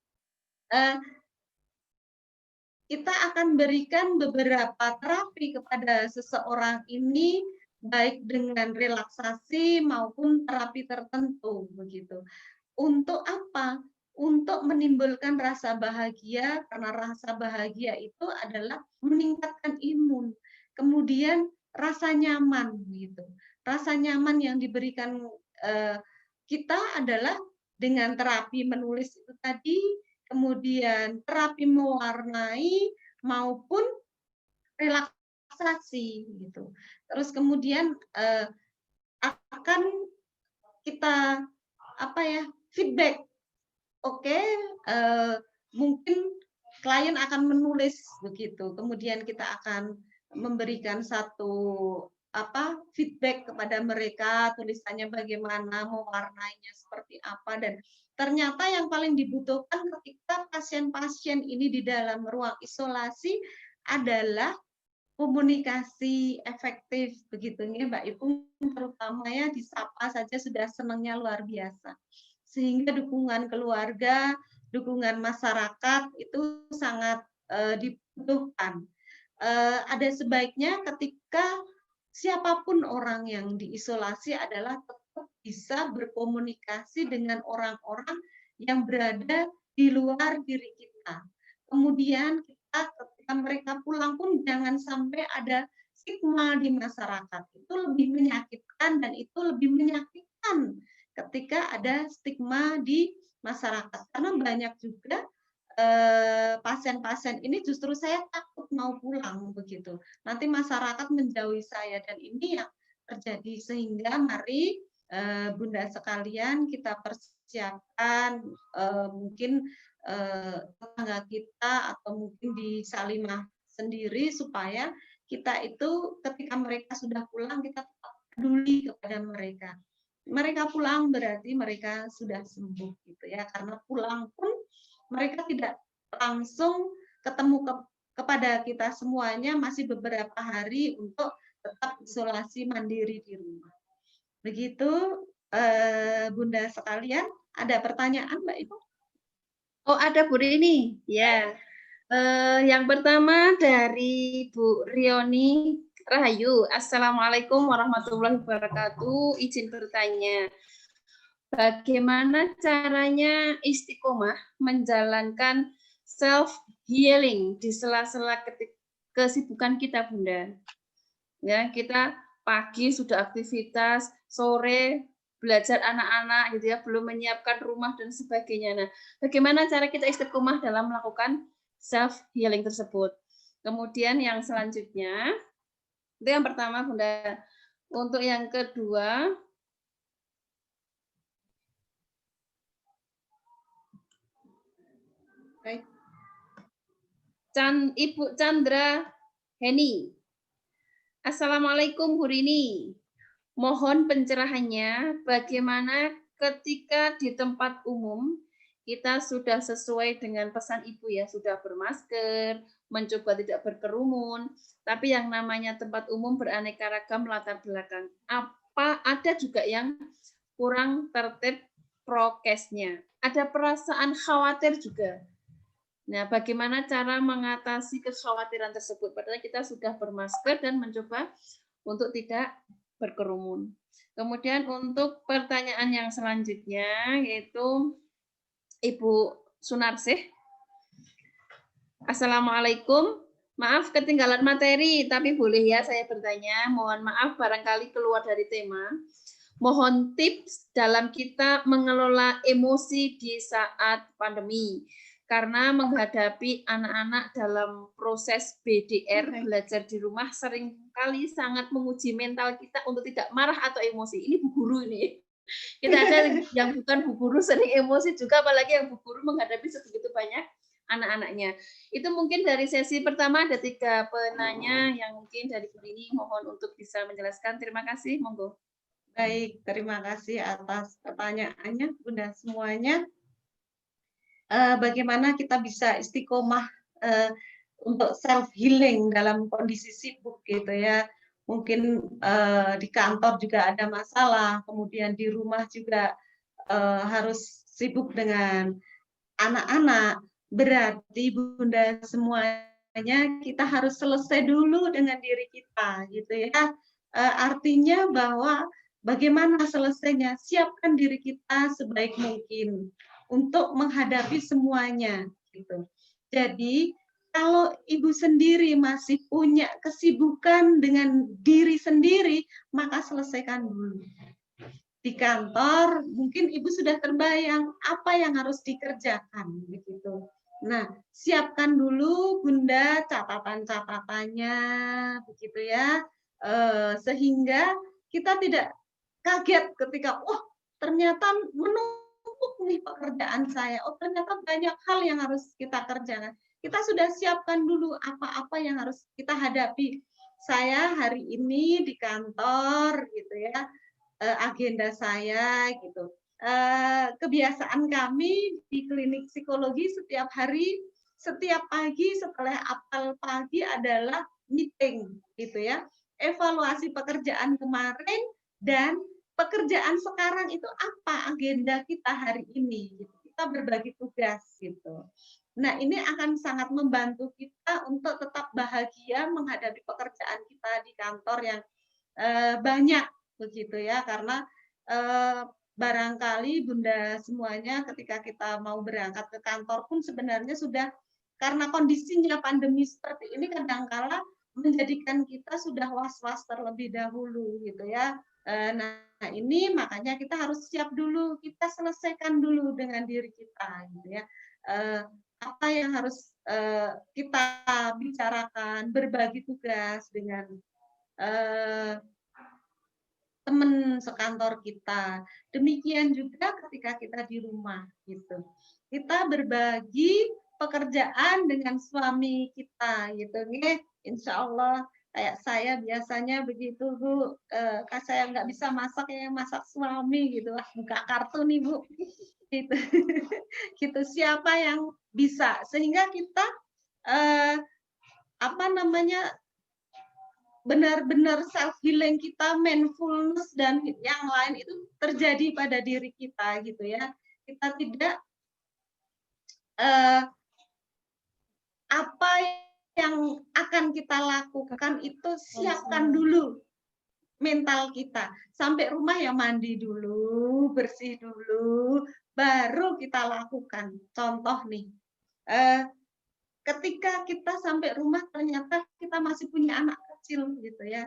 Kita akan berikan beberapa terapi kepada seseorang ini, baik dengan relaksasi maupun terapi tertentu begitu. Untuk apa? Untuk menimbulkan rasa bahagia, karena rasa bahagia itu adalah meningkatkan imun. Kemudian rasa nyaman gitu. Rasa nyaman yang diberikan kita adalah dengan terapi menulis itu tadi, kemudian terapi mewarnai maupun relaksasi gitu. Terus kemudian akan kita feedback. Oke, mungkin klien akan menulis begitu. Kemudian kita akan memberikan satu feedback kepada mereka, tulisannya bagaimana, mewarnainya seperti apa, dan ternyata yang paling dibutuhkan ketika pasien-pasien ini di dalam ruang isolasi adalah komunikasi efektif begitu ya Mbak Ibu, terutama ya disapa saja sudah senangnya luar biasa. Sehingga dukungan keluarga, dukungan masyarakat itu sangat dibutuhkan. Ada sebaiknya ketika siapapun orang yang diisolasi adalah tetap bisa berkomunikasi dengan orang-orang yang berada di luar diri kita. Kemudian kita ketika mereka pulang pun jangan sampai ada stigma di masyarakat. Itu lebih menyakitkan dan itu lebih menyakitkan ketika ada stigma di masyarakat. Karena banyak juga pasien-pasien ini justru saya takut mau pulang begitu. Nanti masyarakat menjauhi saya dan ini yang terjadi, sehingga mari Bunda sekalian kita persiapkan mungkin tetangga kita atau mungkin di Salimah sendiri supaya kita itu ketika mereka sudah pulang kita tetap peduli kepada mereka. Mereka pulang berarti mereka sudah sembuh gitu ya, karena pulang pun mereka tidak langsung ketemu kepada kita semuanya, masih beberapa hari untuk tetap isolasi mandiri di rumah. Begitu Bunda sekalian, ada pertanyaan Mbak Ibu? Oh, ada Bu Rini. Ya. Yang pertama dari Bu Rioni Rahayu. Assalamualaikum warahmatullahi wabarakatuh. Izin bertanya. Bagaimana caranya istiqomah menjalankan self healing di sela-sela kesibukan kita, Bunda? Ya, kita pagi sudah aktivitas, sore belajar anak-anak gitu ya, belum menyiapkan rumah dan sebagainya. Nah, bagaimana cara kita istiqomah dalam melakukan self healing tersebut? Kemudian yang selanjutnya, itu yang pertama, Bunda. Untuk yang kedua, Ibu Chandra Heni. Assalamualaikum Bu Rini. Mohon pencerahannya bagaimana ketika di tempat umum kita sudah sesuai dengan pesan Ibu ya, sudah bermasker, mencoba tidak berkerumun, tapi yang namanya tempat umum beraneka ragam latar belakang. Apa ada juga yang kurang tertib prokesnya? Ada perasaan khawatir juga. Nah, bagaimana cara mengatasi kekhawatiran tersebut? Padahal kita sudah bermasker dan mencoba untuk tidak berkerumun. Kemudian untuk pertanyaan yang selanjutnya yaitu Ibu Sunarsih. Assalamualaikum. Maaf ketinggalan materi, tapi boleh ya saya bertanya. Mohon maaf barangkali keluar dari tema. Mohon tips dalam kita mengelola emosi di saat pandemi. Karena menghadapi anak-anak dalam proses BDR, belajar di rumah, seringkali sangat menguji mental kita untuk tidak marah atau emosi. Ini Bu Guru ini. Kita ada yang bukan bu guru sering emosi juga, apalagi yang bu guru menghadapi sebegitu banyak anak-anaknya. Itu mungkin dari sesi pertama ada 3 penanya yang mungkin dari Bu Rini mohon untuk bisa menjelaskan. Terima kasih, monggo. Baik, terima kasih atas pertanyaannya, Bunda semuanya. Bagaimana kita bisa istiqomah untuk self healing dalam kondisi sibuk gitu ya. Mungkin di kantor juga ada masalah, kemudian di rumah juga harus sibuk dengan anak-anak. Berarti Bunda semuanya kita harus selesai dulu dengan diri kita gitu ya. Artinya bahwa bagaimana selesainya? Siapkan diri kita sebaik mungkin untuk menghadapi semuanya gitu. Jadi kalau ibu sendiri masih punya kesibukan dengan diri sendiri, maka selesaikan dulu. Di kantor mungkin ibu sudah terbayang apa yang harus dikerjakan begitu. Nah, siapkan dulu Bunda catatan-catatannya begitu ya. Sehingga kita tidak kaget ketika ternyata menumpuk nih pekerjaan saya. Oh, ternyata banyak hal yang harus kita kerjakan. Kita sudah siapkan dulu apa-apa yang harus kita hadapi. Saya hari ini di kantor gitu ya. Agenda saya gitu. Kebiasaan kami di klinik psikologi setiap hari, setiap pagi setelah apel pagi adalah meeting gitu ya. Evaluasi pekerjaan kemarin dan pekerjaan sekarang itu apa agenda kita hari ini gitu. Kita berbagi tugas gitu. Nah, ini akan sangat membantu kita untuk tetap bahagia menghadapi pekerjaan kita di kantor yang banyak begitu ya, karena barangkali Bunda semuanya ketika kita mau berangkat ke kantor pun sebenarnya sudah, karena kondisinya pandemi seperti ini kadangkala menjadikan kita sudah was-was terlebih dahulu gitu ya. Nah, ini makanya kita harus siap dulu, kita selesaikan dulu dengan diri kita gitu ya. Apa yang harus kita bicarakan, berbagi tugas dengan teman sekantor kita. Demikian juga ketika kita di rumah gitu. Kita berbagi pekerjaan dengan suami kita gitu nih. Insya Allah kayak saya biasanya begitu Bu, saya nggak bisa masak ya masak suami gitu. Buka kartu nih Bu. Gitu. Gitu siapa yang bisa sehingga kita benar-benar self healing kita, mindfulness dan yang lain itu terjadi pada diri kita gitu ya. Kita tidak apa yang akan kita lakukan itu siapkan dulu mental kita. Sampai rumah ya mandi dulu, bersih dulu, baru kita lakukan. Contoh nih, ketika kita sampai rumah ternyata kita masih punya anak kecil gitu ya.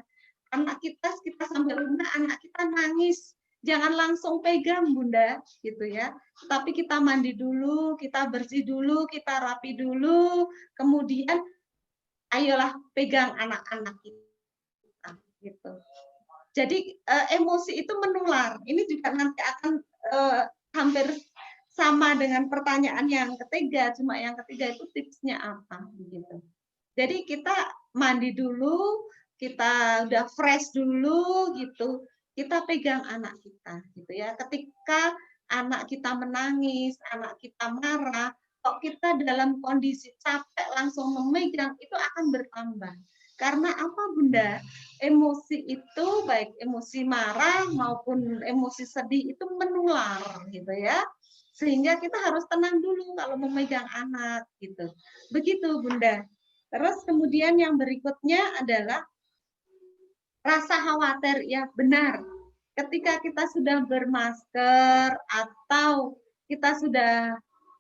Anak kita sampai rumah, anak kita nangis. Jangan langsung pegang Bunda gitu ya. Tapi kita mandi dulu, kita bersih dulu, kita rapi dulu, kemudian ayolah pegang anak-anak kita gitu. Jadi emosi itu menular. Ini juga nanti akan hampir sama dengan pertanyaan yang ketiga, cuma yang ketiga itu tipsnya apa gitu. Jadi kita mandi dulu, kita udah fresh dulu gitu, kita pegang anak kita gitu ya. Ketika anak kita menangis, anak kita marah, kok kita dalam kondisi capek langsung memegang, itu akan bertambah. Karena apa Bunda? Emosi itu baik emosi marah maupun emosi sedih itu menular gitu ya. Sehingga kita harus tenang dulu kalau memegang anak gitu. Begitu Bunda. Terus kemudian yang berikutnya adalah rasa khawatir, ya benar. Ketika kita sudah bermasker atau kita sudah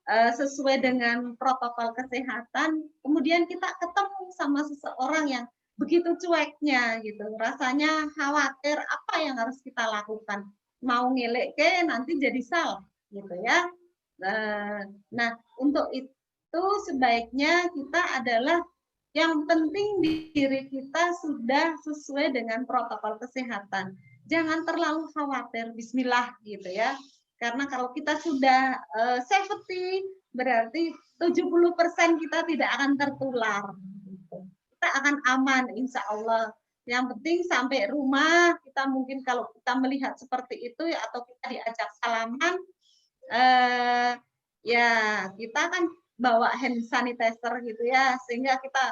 sesuai dengan protokol kesehatan, kemudian kita ketemu sama seseorang yang begitu cueknya gitu. Rasanya khawatir, apa yang harus kita lakukan? Mau ngelek ke nanti jadi salah gitu ya. Nah, untuk itu sebaiknya kita adalah yang penting diri kita sudah sesuai dengan protokol kesehatan. jangan terlalu khawatir, bismillah gitu ya. Karena kalau kita sudah safety, berarti 70% kita tidak akan tertular. Kita akan aman, insya Allah. Yang penting sampai rumah, kita mungkin kalau kita melihat seperti itu, ya, atau kita diajak salaman, ya kita kan bawa hand sanitizer gitu ya, sehingga kita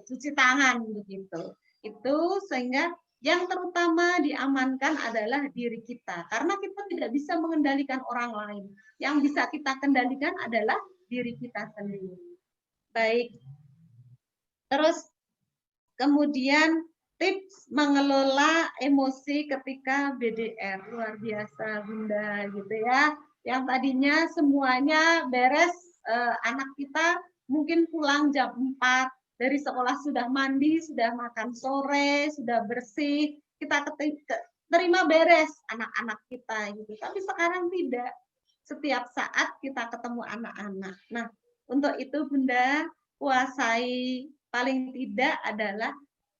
cuci tangan begitu. Itu sehingga yang terutama diamankan adalah diri kita, karena kita tidak bisa mengendalikan orang lain. Yang bisa kita kendalikan adalah diri kita sendiri. Baik. Terus kemudian tips mengelola emosi ketika BDR, luar biasa Bunda gitu ya. Yang tadinya semuanya beres, anak kita mungkin pulang jam 4 dari sekolah sudah mandi, sudah makan sore, sudah bersih, kita terima beres anak-anak kita gitu. Tapi sekarang tidak. Setiap saat kita ketemu anak-anak. Nah, untuk itu Bunda kuasai paling tidak adalah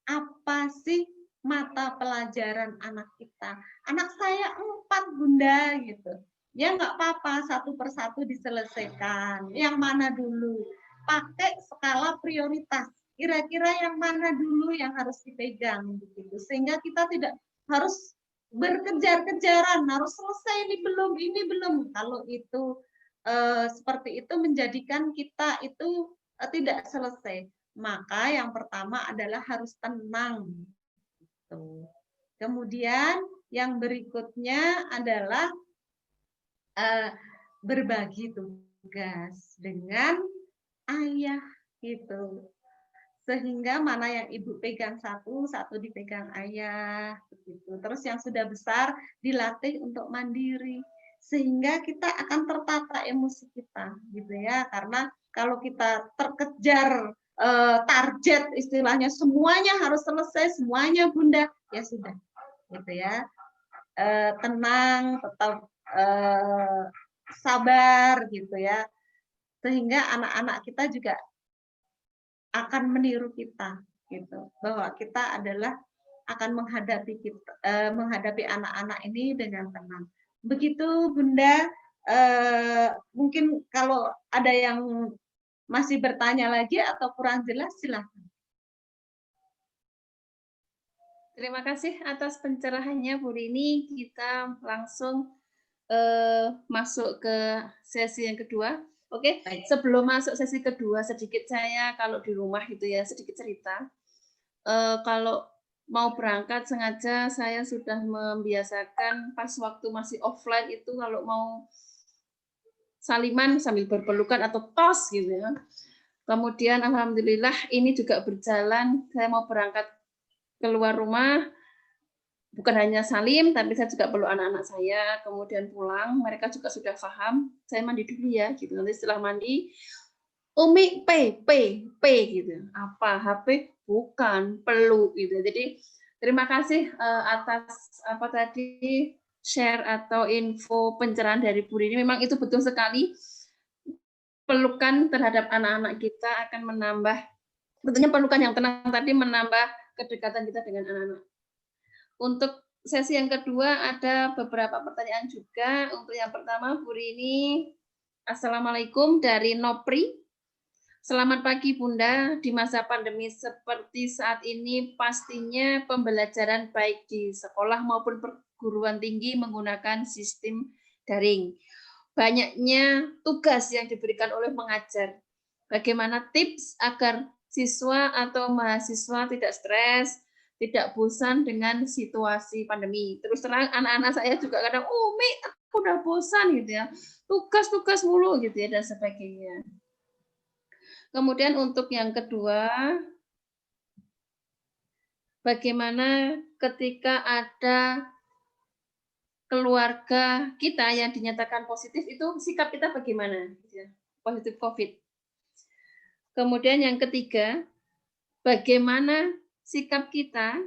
apa sih mata pelajaran anak kita. Anak saya 4 Bunda gitu. Ya nggak apa-apa, satu persatu diselesaikan. Yang mana dulu? Pakai skala prioritas. Kira-kira yang mana dulu yang harus dipegang begitu. Sehingga kita tidak harus berkejar-kejaran, harus selesai ini belum. Kalau itu seperti itu menjadikan kita itu tidak selesai. Maka yang pertama adalah harus tenang. Kemudian yang berikutnya adalah berbagi tugas dengan ayah gitu. Sehingga mana yang ibu pegang satu dipegang ayah begitu. Terus yang sudah besar dilatih untuk mandiri. Sehingga kita akan tertata emosi kita gitu ya. Karena kalau kita terkejar target istilahnya semuanya harus selesai, semuanya Bunda, ya sudah gitu ya. Tenang, tetap sabar gitu ya. Sehingga anak-anak kita juga akan meniru kita gitu, bahwa kita adalah akan menghadapi anak-anak ini dengan tenang. Begitu Bunda, mungkin kalau ada yang masih bertanya lagi atau kurang jelas silakan. Terima kasih atas pencerahannya Bu Rini. Kita langsung masuk ke sesi yang kedua. Oke, sebelum masuk sesi kedua, sedikit saya kalau di rumah gitu ya, sedikit cerita. Kalau mau berangkat sengaja saya sudah membiasakan pas waktu masih offline itu kalau mau saliman sambil berpelukan atau tos gitu ya. Kemudian alhamdulillah ini juga berjalan, saya mau berangkat keluar rumah, bukan hanya salim, tapi saya juga peluk anak-anak saya, kemudian pulang, mereka juga sudah paham, saya mandi dulu ya, gitu. Nanti setelah mandi, Umi P gitu. Apa HP? Bukan, peluk gitu. Jadi terima kasih atas apa tadi share atau info pencerahan dari Bu Rini. Memang itu betul sekali. Pelukan terhadap anak-anak kita akan menambah, tentunya pelukan yang tenang tadi menambah kedekatan kita dengan anak-anak. Untuk sesi yang kedua ada beberapa pertanyaan juga. Untuk yang pertama, Bu Rini, Assalamualaikum dari Nopri. Selamat pagi Bunda, di masa pandemi seperti saat ini pastinya pembelajaran baik di sekolah maupun perguruan tinggi menggunakan sistem daring. Banyaknya tugas yang diberikan oleh pengajar. Bagaimana tips agar siswa atau mahasiswa tidak stres, tidak bosan dengan situasi pandemi. Terus terang anak-anak saya juga kadang, Umi, aku udah bosan gitu ya, tugas-tugas mulu gitu ya dan sebagainya. Kemudian untuk yang kedua, bagaimana ketika ada keluarga kita yang dinyatakan positif itu sikap kita bagaimana? Positif COVID. Kemudian yang ketiga, bagaimana sikap kita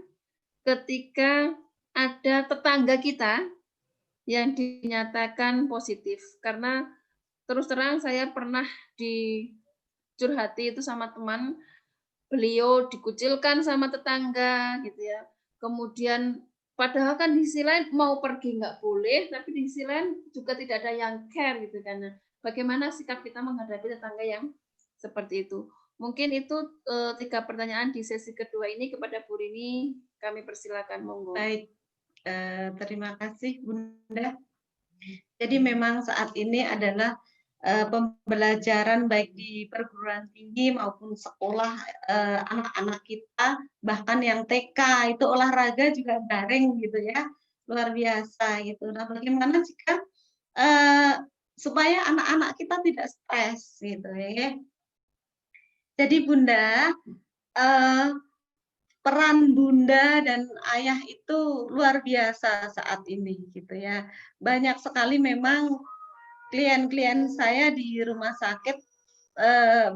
ketika ada tetangga kita yang dinyatakan positif. Karena terus terang saya pernah dicurhati itu sama teman, beliau dikucilkan sama tetangga gitu ya. Kemudian Padahal kan di sisi lain mau pergi nggak boleh, tapi di sisi lain juga tidak ada yang care gitu kan. Nah, bagaimana sikap kita menghadapi tetangga yang seperti itu? Mungkin itu 3 pertanyaan di sesi kedua ini kepada Bu Rini. Kami persilakan, monggo. Baik, terima kasih Bunda. Jadi memang saat ini adalah pembelajaran baik di perguruan tinggi maupun sekolah anak-anak kita, bahkan yang TK itu olahraga juga daring gitu ya, luar biasa gitu. Nah, bagaimana jika supaya anak-anak kita tidak stres gitu ya. Jadi Bunda, peran Bunda dan Ayah itu luar biasa saat ini gitu ya. Banyak sekali memang klien-klien saya di rumah sakit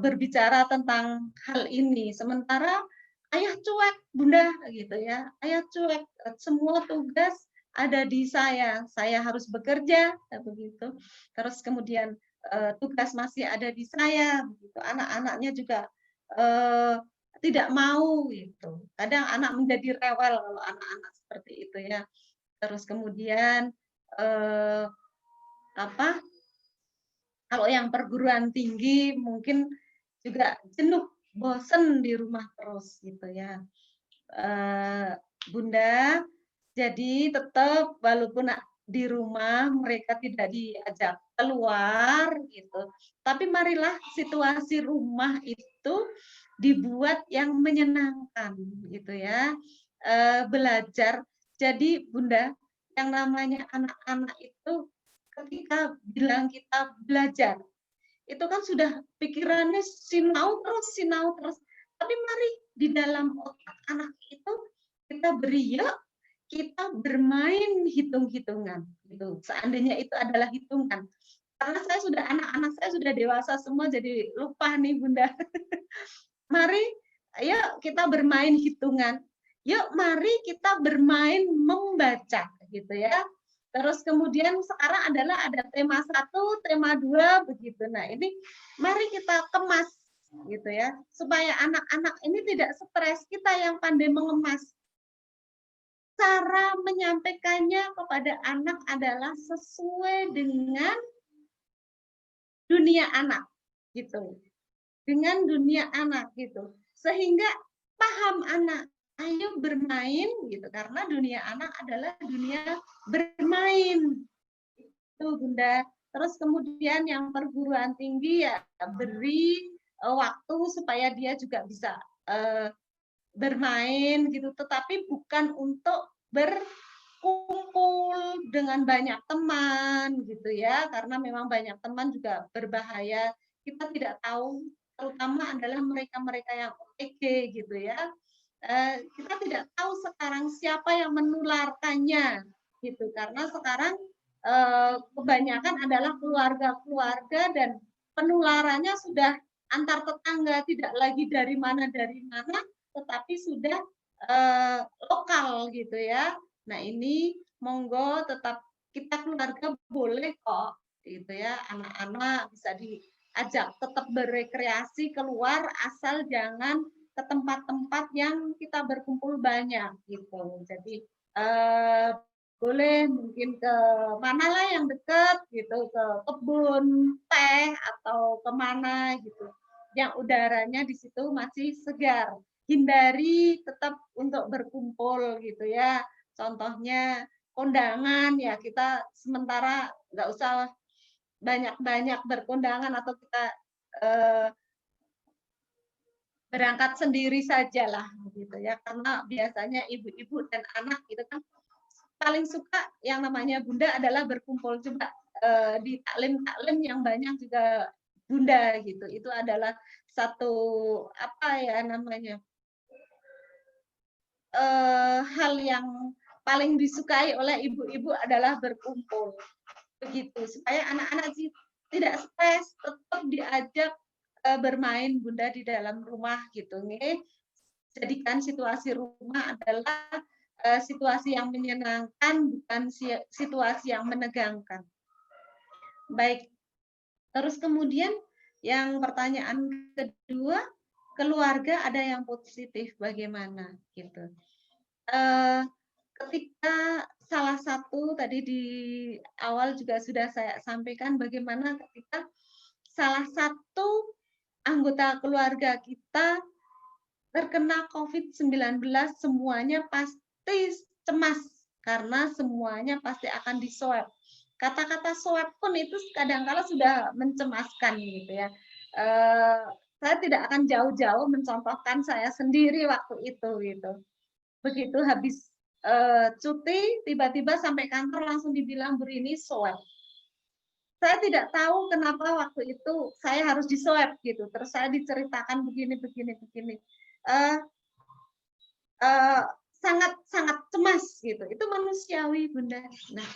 berbicara tentang hal ini. Sementara Ayah cuek, Bunda gitu ya. Ayah cuek, semua tugas ada di saya. Saya harus bekerja begitu. Terus kemudian tugas masih ada di saya begitu. Anak-anaknya juga tidak mau gitu. Kadang anak menjadi rewel kalau anak-anak seperti itu ya. Terus kemudian kalau yang perguruan tinggi mungkin juga jenuh, bosen di rumah terus gitu ya. Bunda, jadi tetap walaupun di rumah mereka tidak diajak keluar gitu, tapi marilah situasi rumah itu dibuat yang menyenangkan gitu ya. Belajar. Jadi Bunda, yang namanya anak-anak itu ketika bilang kita belajar, itu kan sudah pikirannya sinau terus. Tapi mari di dalam otak anak itu kita beri, yuk kita bermain hitung-hitungan. Gitu. Seandainya itu adalah hitungan. Karena saya sudah anak-anak saya sudah dewasa semua, jadi lupa nih Bunda. Mari, yuk kita bermain hitungan. Yuk mari kita bermain membaca gitu ya. Terus kemudian sekarang adalah ada tema 1, tema 2 begitu. Nah, ini mari kita kemas gitu ya, supaya anak-anak ini tidak stres. Kita yang pandai mengemas. Cara menyampaikannya kepada anak adalah sesuai dengan dunia anak gitu. Dengan dunia anak gitu. Sehingga paham anak, ayo bermain gitu, karena dunia anak adalah dunia bermain. Itu Bunda. Terus kemudian yang perguruan tinggi ya beri waktu supaya dia juga bisa bermain gitu, tetapi bukan untuk berkumpul dengan banyak teman gitu ya, karena memang banyak teman juga berbahaya. Kita tidak tahu, terutama adalah mereka-mereka yang OTG gitu ya. Kita tidak tahu sekarang siapa yang menularkannya gitu, karena sekarang kebanyakan adalah keluarga-keluarga dan penularannya sudah antar tetangga, tidak lagi dari mana, tetapi sudah lokal gitu ya. Nah ini monggo tetap kita keluarga boleh kok gitu ya, anak-anak bisa diajak tetap berekreasi keluar, asal jangan ke tempat-tempat yang kita berkumpul banyak gitu. Jadi boleh mungkin ke manalah yang dekat gitu, ke kebun teh atau kemana gitu, yang udaranya di situ masih segar. Hindari tetap untuk berkumpul gitu ya. Contohnya kondangan ya, kita sementara nggak usah banyak-banyak berkondangan atau kita berangkat sendiri sajalah gitu ya, karena biasanya ibu-ibu dan anak itu kan paling suka yang namanya Bunda adalah berkumpul. Coba di taklim-taklim yang banyak juga Bunda gitu. Itu adalah satu apa ya namanya hal yang paling disukai oleh ibu-ibu adalah berkumpul. Begitu supaya anak-anak tidak stres, tetap diajak bermain Bunda di dalam rumah gitu nih. Jadikan situasi rumah adalah situasi yang menyenangkan, bukan situasi yang menegangkan. Baik, terus kemudian yang pertanyaan kedua, keluarga ada yang positif bagaimana gitu. ketika salah satu tadi di awal juga sudah saya sampaikan bagaimana ketika salah satu anggota keluarga kita terkena COVID-19, semuanya pasti cemas karena semuanya pasti akan diswab. Kata-kata swab pun itu kadang-kala sudah mencemaskan gitu ya. Saya tidak akan jauh-jauh mencontohkan saya sendiri waktu itu gitu. Begitu habis cuti, tiba-tiba sampai kantor langsung dibilang Bu Rini swab. Saya tidak tahu kenapa waktu itu saya harus diswab gitu. Terus saya diceritakan begini. Sangat cemas gitu. Itu manusiawi, Bunda. Nah,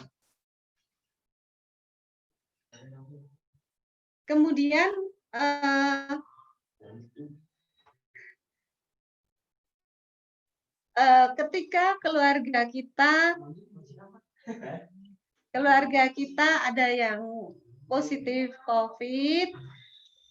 kemudian ketika keluarga kita ada yang positif COVID,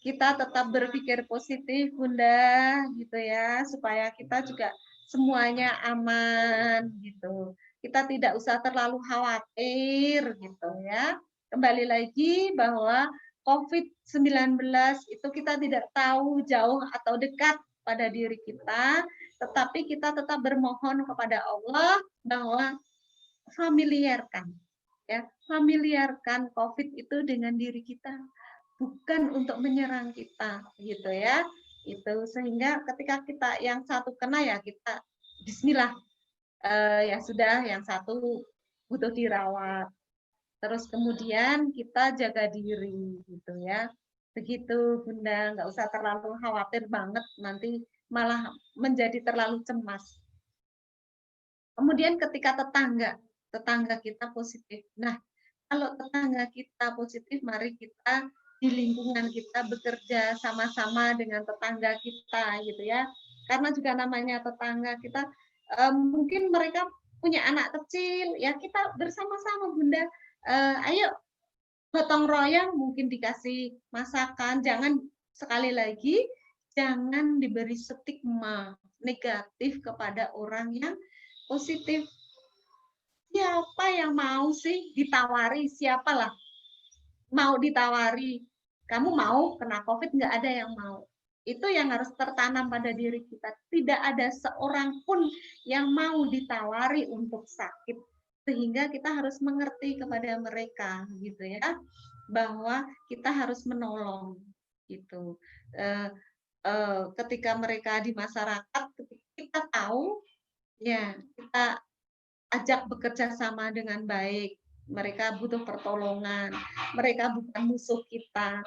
kita tetap berpikir positif, Bunda, gitu ya, supaya kita juga semuanya aman, gitu. Kita tidak usah terlalu khawatir, gitu ya. Kembali lagi bahwa COVID-19 itu kita tidak tahu jauh atau dekat pada diri kita, tetapi kita tetap bermohon kepada Allah bahwa familiarkan COVID itu dengan diri kita, bukan untuk menyerang kita, gitu ya. Itu sehingga ketika kita yang satu kena ya kita bismillah, ya sudah, yang satu butuh dirawat. Terus kemudian kita jaga diri, gitu ya. Begitu, Bunda, nggak usah terlalu khawatir banget, nanti malah menjadi terlalu cemas. Kemudian ketika tetangga kita positif. Nah, kalau tetangga kita positif, mari kita di lingkungan kita bekerja sama-sama dengan tetangga kita, gitu ya. Karena juga namanya tetangga kita, mungkin mereka punya anak kecil, ya kita bersama-sama, Bunda. Ayo gotong royong, mungkin dikasih masakan. Sekali lagi, jangan diberi stigma negatif kepada orang yang positif. Siapa yang mau sih ditawari? Siapalah mau ditawari? Kamu mau kena COVID? Nggak ada yang mau. Itu yang harus tertanam pada diri kita. Tidak ada seorang pun yang mau ditawari untuk sakit. Sehingga kita harus mengerti kepada mereka, gitu ya, bahwa kita harus menolong, gitu. Ketika mereka di masyarakat, kita tahu, ya kita ajak bekerja sama dengan baik. Mereka butuh pertolongan, mereka bukan musuh kita,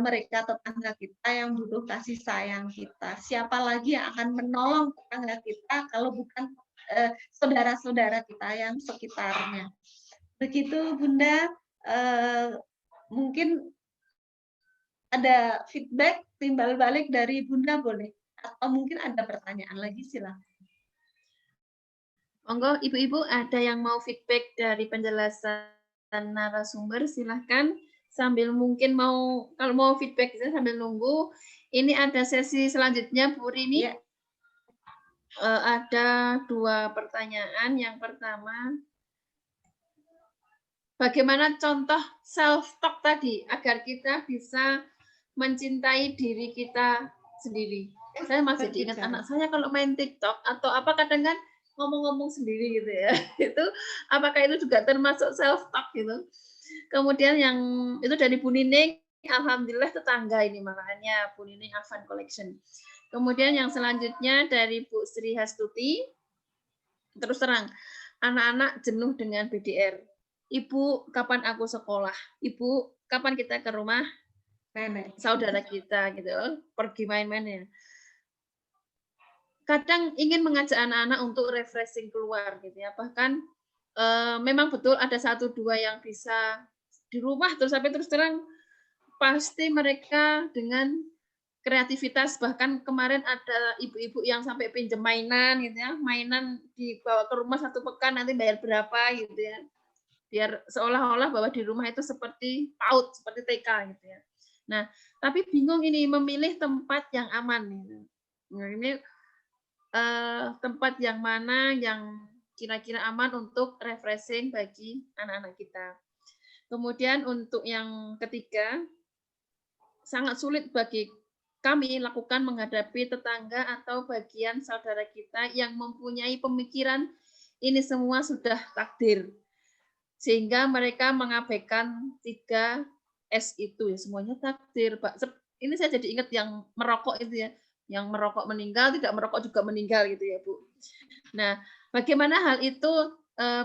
mereka tetangga kita yang butuh kasih sayang kita. Siapa lagi yang akan menolong tetangga kita kalau bukan saudara-saudara kita yang sekitarnya. Begitu, Bunda. Mungkin ada feedback timbal balik dari Bunda, boleh? Atau mungkin ada pertanyaan lagi, silakan. Monggo, Ibu-ibu ada yang mau feedback dari penjelasan narasumber, silahkan. Sambil mungkin kalau mau feedback sambil nunggu. Ini ada sesi selanjutnya, Bu Rini. Ya. Ada 2 pertanyaan. Yang pertama, bagaimana contoh self-talk tadi agar kita bisa mencintai diri kita sendiri. Saya masih diingat anak saya kalau main TikTok atau apa kadang kan ngomong-ngomong sendiri gitu ya. Itu apakah itu juga termasuk self talk gitu. Kemudian yang itu dari Bu Nining, alhamdulillah tetangga ini makanya Bu Nining Avan Collection. Kemudian yang selanjutnya dari Bu Sri Hastuti. Terus terang, anak-anak jenuh dengan BDR. Ibu, kapan aku sekolah? Ibu, kapan kita ke rumah nenek, saudara kita gitu, pergi main-main ya. Kadang ingin mengajak anak-anak untuk refreshing keluar gitu ya. Bahkan memang betul ada 1-2 yang bisa di rumah terus terang pasti mereka dengan kreativitas, bahkan kemarin ada ibu-ibu yang sampai pinjam mainan gitu ya, mainan dibawa ke rumah 1 pekan nanti bayar berapa gitu ya. Biar seolah-olah bahwa di rumah itu seperti PAUD, seperti TK gitu ya. Nah, tapi bingung ini memilih tempat yang aman gitu. Nah, ini tempat yang mana yang kira-kira aman untuk refreshing bagi anak-anak kita. Kemudian untuk yang ketiga, sangat sulit bagi kami lakukan menghadapi tetangga atau bagian saudara kita yang mempunyai pemikiran ini semua sudah takdir. Sehingga mereka mengabaikan 3S itu ya, semuanya takdir, Pak. Ini saya jadi ingat yang merokok itu ya, yang merokok meninggal, tidak merokok juga meninggal gitu ya, Bu. Nah, bagaimana hal itu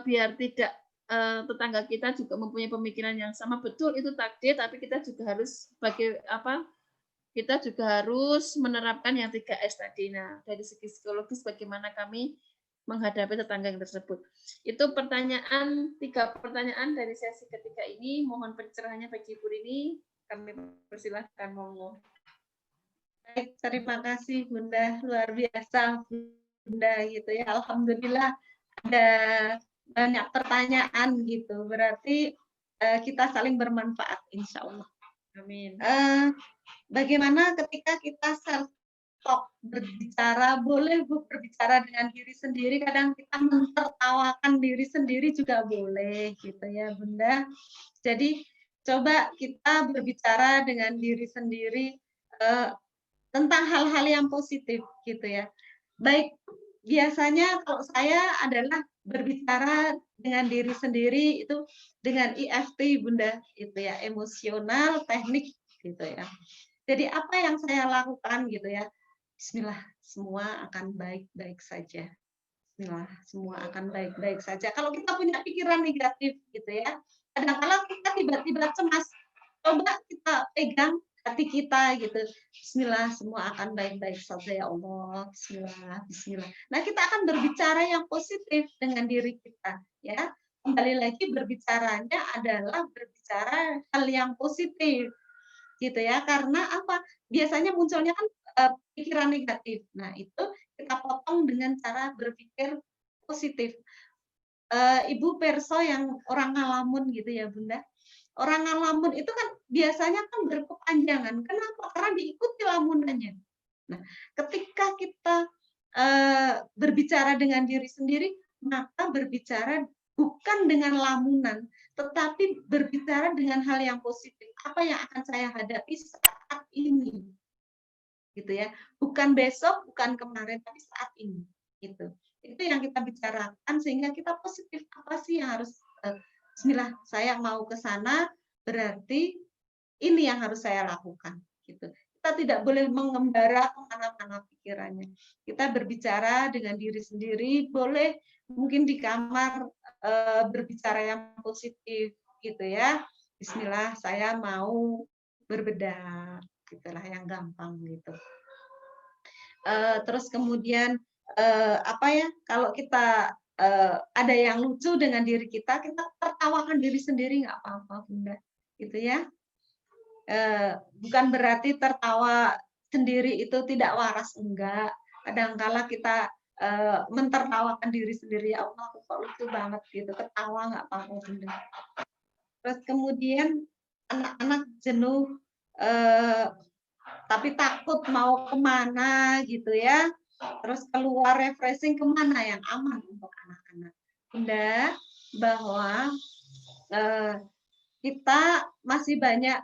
biar tidak tetangga kita juga mempunyai pemikiran yang sama, betul itu takdir, tapi kita juga harus kita juga harus menerapkan yang 3S tadi. Nah, dari segi psikologis bagaimana kami menghadapi tetangga yang tersebut. Itu pertanyaan, 3 pertanyaan dari sesi ketiga ini. Mohon pencerahannya bagi Ibu Rini. Kami persilahkan, monggo. Baik, terima kasih Bunda, luar biasa Bunda gitu ya. Alhamdulillah ada banyak pertanyaan gitu. Berarti kita saling bermanfaat insya Allah. Amin. Bagaimana ketika kita self-talk berbicara, boleh Bu berbicara dengan diri sendiri, kadang kita mentertawakan diri sendiri juga boleh gitu ya Bunda. Jadi coba kita berbicara dengan diri sendiri tentang hal-hal yang positif gitu ya. Baik, biasanya kalau saya adalah berbicara dengan diri sendiri itu dengan EFT Bunda, itu ya, emosional, teknik gitu ya. Jadi apa yang saya lakukan gitu ya, bismillah, semua akan baik-baik saja. Bismillah, semua akan baik-baik saja. Kalau kita punya pikiran negatif gitu ya, kadang-kadang kita tiba-tiba cemas, coba kita pegang hati kita gitu. Bismillah, semua akan baik-baik saja ya Allah. Bismillah, bismillah. Nah, kita akan berbicara yang positif dengan diri kita ya. Kembali lagi berbicaranya adalah berbicara hal yang positif gitu ya, karena apa, biasanya munculnya kan pikiran negatif. Nah itu kita potong dengan cara berpikir positif. Ibu perso yang orang ngalamun gitu ya Bunda, orang ngalamun itu kan biasanya kan berkepanjangan. Kenapa? Karena diikuti lamunannya. Nah ketika kita berbicara dengan diri sendiri, maka berbicara bukan dengan lamunan, tetapi berbicara dengan hal yang positif. Apa yang akan saya hadapi saat ini, gitu ya. Bukan besok, bukan kemarin, tapi saat ini. Gitu. Itu yang kita bicarakan sehingga kita positif. Apa sih yang harus? Bismillah, saya mau ke sana, berarti ini yang harus saya lakukan. Gitu. Kita tidak boleh mengembara kemana-mana pikirannya. Kita berbicara dengan diri sendiri, boleh mungkin di kamar berbicara yang positif gitu ya. Bismillah, saya mau berbedak, gitulah yang gampang gitu. Terus kemudian apa ya? Kalau kita ada yang lucu dengan diri kita tertawakan diri sendiri nggak apa-apa Bunda, gitu ya. Bukan berarti tertawa sendiri itu tidak waras, enggak. Kadang-kala kita mentertawakan diri sendiri, ya Allah aku kok lucu banget gitu, ketawa nggak apa-apa Bunda. Terus kemudian anak-anak jenuh tapi takut mau kemana gitu ya, terus keluar refreshing kemana yang aman untuk anak-anak Bunda, bahwa kita masih banyak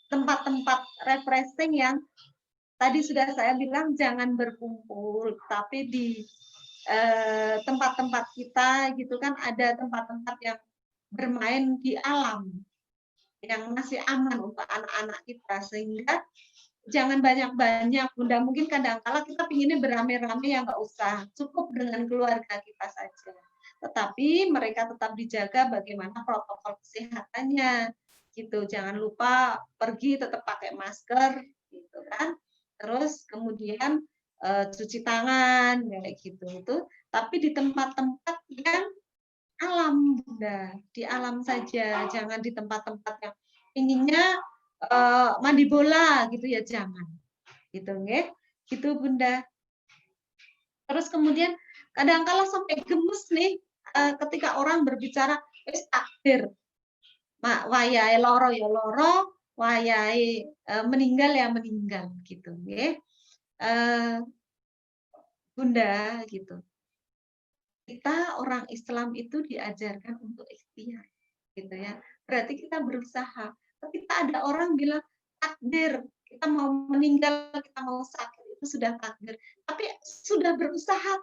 tempat-tempat refreshing yang tadi sudah saya bilang jangan berkumpul, tapi di tempat-tempat kita gitu kan ada tempat-tempat yang bermain di alam yang masih aman untuk anak-anak kita, sehingga jangan banyak-banyak Bunda. Mungkin kadang-kala kita pinginnya beramai-ramai ya nggak usah, cukup dengan keluarga kita saja. Tetapi mereka tetap dijaga bagaimana protokol kesehatannya gitu. Jangan lupa pergi tetap pakai masker gitu kan. Terus kemudian cuci tangan kayak gitu itu, tapi di tempat-tempat yang alam Bunda, di alam saja, jangan di tempat-tempat yang inginnya mandi bola gitu ya, jangan gitu nggih, gitu Bunda. Terus kemudian kadang-kala sampai gemes nih ketika orang berbicara wis takdir, mak wayahe loro ya loro, wayahe meninggal ya meninggal gitu nggih. Bunda gitu. kita orang Islam itu diajarkan untuk ikhtiar, gitu ya. Berarti kita berusaha. Ketika ada orang bilang takdir, kita mau meninggal, kita mau sakit, itu sudah takdir. Tapi sudah berusaha,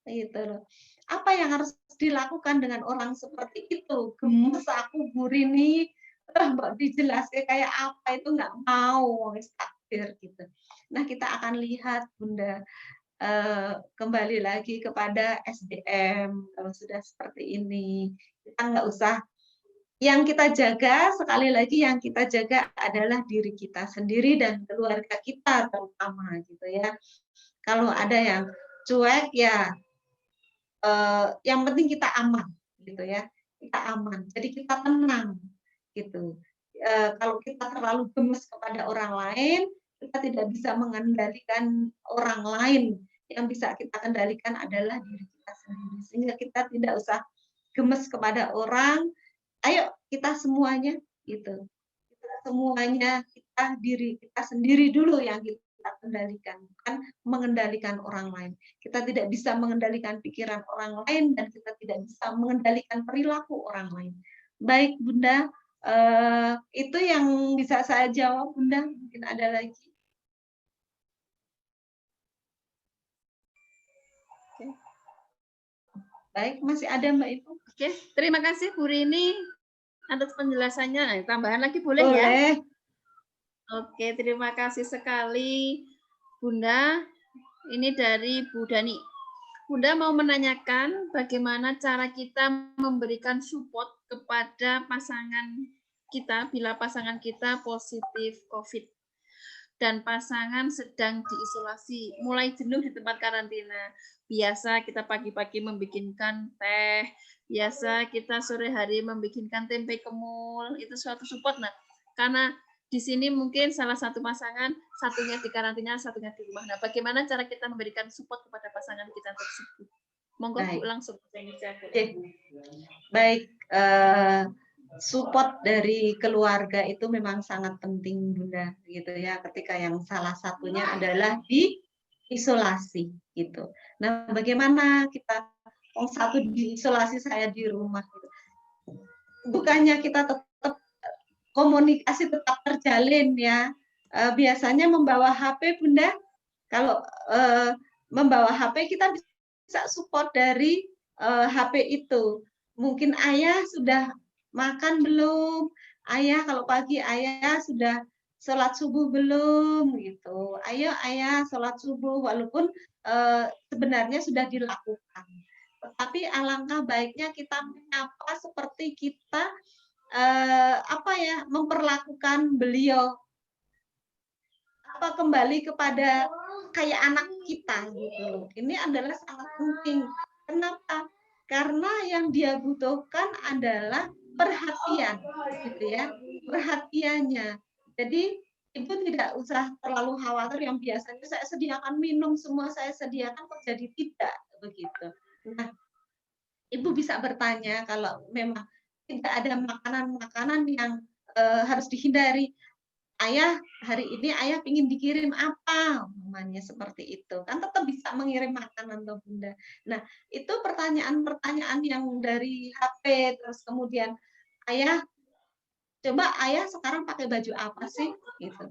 gitu loh. Apa yang harus dilakukan dengan orang seperti itu? Gemes aku Burini, mbak dijelaskan kayak apa itu nggak mau, takdir gitu. Nah kita akan lihat Bunda. Kembali lagi kepada SDM kalau sudah seperti ini kita nggak usah, yang kita jaga sekali lagi yang kita jaga adalah diri kita sendiri dan keluarga kita terutama gitu ya. Kalau ada yang cuek ya yang penting kita aman gitu ya, kita aman jadi kita tenang gitu. Kalau kita terlalu gemes kepada orang lain, kita tidak bisa mengendalikan orang lain. Yang bisa kita kendalikan adalah diri kita sendiri. Sehingga kita tidak usah gemes kepada orang. Ayo kita semuanya gitu. Kita semuanya diri kita sendiri dulu yang kita kendalikan, bukan mengendalikan orang lain. Kita tidak bisa mengendalikan pikiran orang lain dan kita tidak bisa mengendalikan perilaku orang lain. Baik Bunda, itu yang bisa saya jawab Bunda. Mungkin ada lagi. Baik, masih ada Mbak Ibu. Oke, terima kasih Bu Rini atas penjelasannya. Nah, tambahan lagi boleh ya? Boleh. Oke, terima kasih sekali Bunda. Ini dari Bu Dani. Bunda mau menanyakan bagaimana cara kita memberikan support kepada pasangan kita bila pasangan kita positif COVID dan pasangan sedang diisolasi, mulai jenuh di tempat karantina. Biasa kita pagi-pagi membikinkan teh, biasa kita sore hari membikinkan tempe kemul, itu suatu support. Nah, karena di sini mungkin salah satu pasangan, satunya di karantina, satunya di rumah. Nah, bagaimana cara kita memberikan support kepada pasangan kita tersebut? Monggo Bu, langsung. Baik, support dari keluarga itu memang sangat penting Bunda, gitu ya. Ketika yang salah satunya adalah diisolasi, gitu. Nah, bagaimana kita satu diisolasi saya di rumah, gitu. Bukannya kita tetap komunikasi tetap terjalin ya. Biasanya membawa HP Bunda, kalau membawa HP kita bisa support dari HP itu. Mungkin ayah sudah makan belum? Ayah kalau pagi ayah sudah sholat subuh belum? Gitu. Ayo ayah sholat subuh walaupun sebenarnya sudah dilakukan. Tetapi alangkah baiknya kita menyapa seperti kita memperlakukan beliau kembali kepada kayak anak kita gitu. Ini adalah sangat penting. Kenapa? Karena yang dia butuhkan adalah perhatian, gitu ya. Perhatiannya. Jadi ibu tidak usah terlalu khawatir yang biasanya saya sediakan minum semua saya sediakan kok jadi tidak begitu. Nah, ibu bisa bertanya kalau memang tidak ada makanan-makanan yang harus dihindari. Ayah, hari ini ayah ingin dikirim apa? Namanya seperti itu. Kan tetap bisa mengirim makanan tuh Bunda. Nah, itu pertanyaan-pertanyaan yang dari HP, terus kemudian ayah, coba ayah sekarang pakai baju apa sih? Gitu.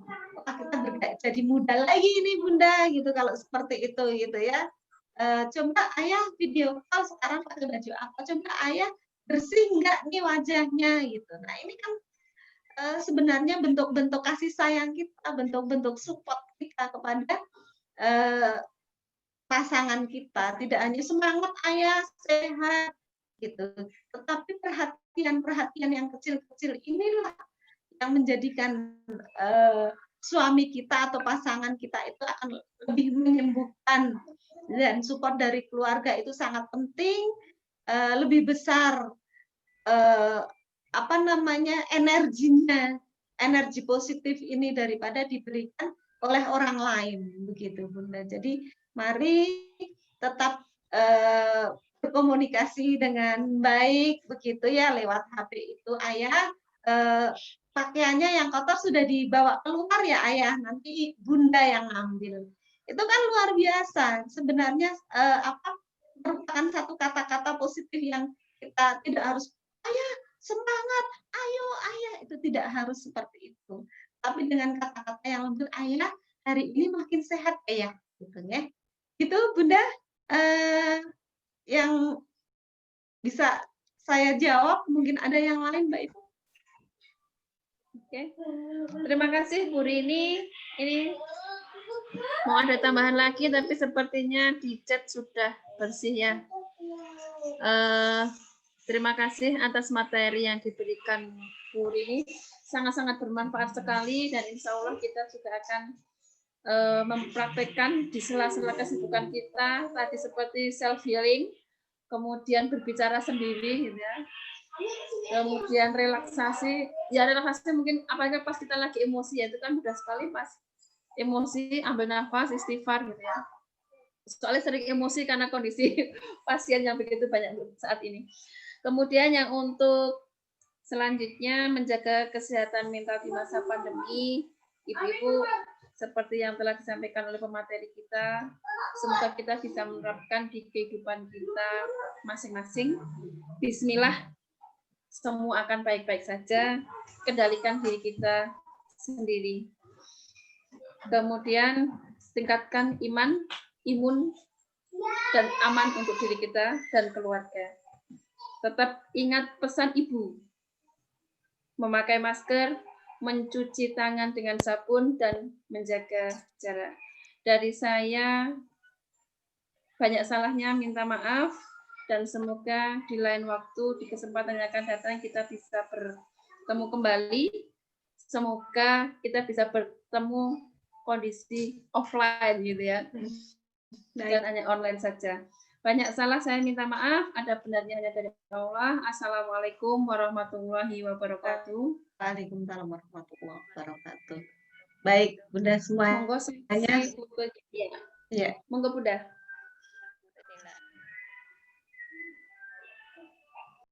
Kita jadi muda lagi ini Bunda, gitu kalau seperti itu gitu ya. Coba ayah video call sekarang pakai baju apa? Coba ayah bersih nggak nih wajahnya gitu. Nah ini kan sebenarnya bentuk-bentuk kasih sayang kita, bentuk-bentuk support kita kepada pasangan kita. Tidak hanya semangat ayah sehat gitu, tetapi perhatian-perhatian yang kecil-kecil inilah yang menjadikan suami kita atau pasangan kita itu akan lebih menyembuhkan. Dan support dari keluarga itu sangat penting, lebih besar energinya, energi positif ini daripada diberikan oleh orang lain begitu Bunda. Jadi mari tetap berkomunikasi dengan baik begitu ya lewat HP itu. Ayah pakaiannya yang kotor sudah dibawa keluar ya ayah, nanti Bunda yang ambil. Itu kan luar biasa. Sebenarnya merupakan satu kata-kata positif yang kita tidak harus ayah semangat, ayo ayah, itu tidak harus seperti itu. Tapi dengan kata-kata yang lembut, ayah hari ini makin sehat ya, gitu ya. Itu Bunda yang bisa saya jawab. Mungkin ada yang lain Mbak Ibu. Oke, terima kasih Bu Rini. Ini mau ada tambahan lagi, tapi sepertinya di chat sudah bersih ya. Terima kasih atas materi yang diberikan Bu Rini, sangat-sangat bermanfaat sekali, dan insya Allah kita juga akan mempraktekkan di sela-sela kesibukan kita tadi, seperti self healing, kemudian berbicara sendiri gitu ya. Kemudian relaksasi, ya relaksasi mungkin apalagi pas kita lagi emosi ya, itu kan mudah sekali pas emosi ambil nafas, istighfar gitu ya. Soalnya sering emosi karena kondisi pasien yang begitu banyak saat ini. Kemudian yang untuk selanjutnya menjaga kesehatan mental di masa pandemi, ibu-ibu seperti yang telah disampaikan oleh pemateri kita, semoga kita bisa menerapkan di kehidupan kita masing-masing. Bismillah, semua akan baik-baik saja, kendalikan diri kita sendiri. Kemudian tingkatkan iman, imun, dan aman untuk diri kita dan keluarga. Tetap ingat pesan Ibu, memakai masker, mencuci tangan dengan sabun, dan menjaga jarak. Dari saya, banyak salahnya minta maaf, dan semoga di lain waktu, di kesempatan yang akan datang, kita bisa bertemu kembali. Semoga kita bisa bertemu kondisi offline gitu ya, dan hanya online saja. Banyak salah saya minta maaf, ada benarnya hanya dari Allah. Assalamualaikum warahmatullahi wabarakatuh. Waalaikumsalam warahmatullahi wabarakatuh. Baik Bunda semuanya. Monggo Ya. Monggo Bunda.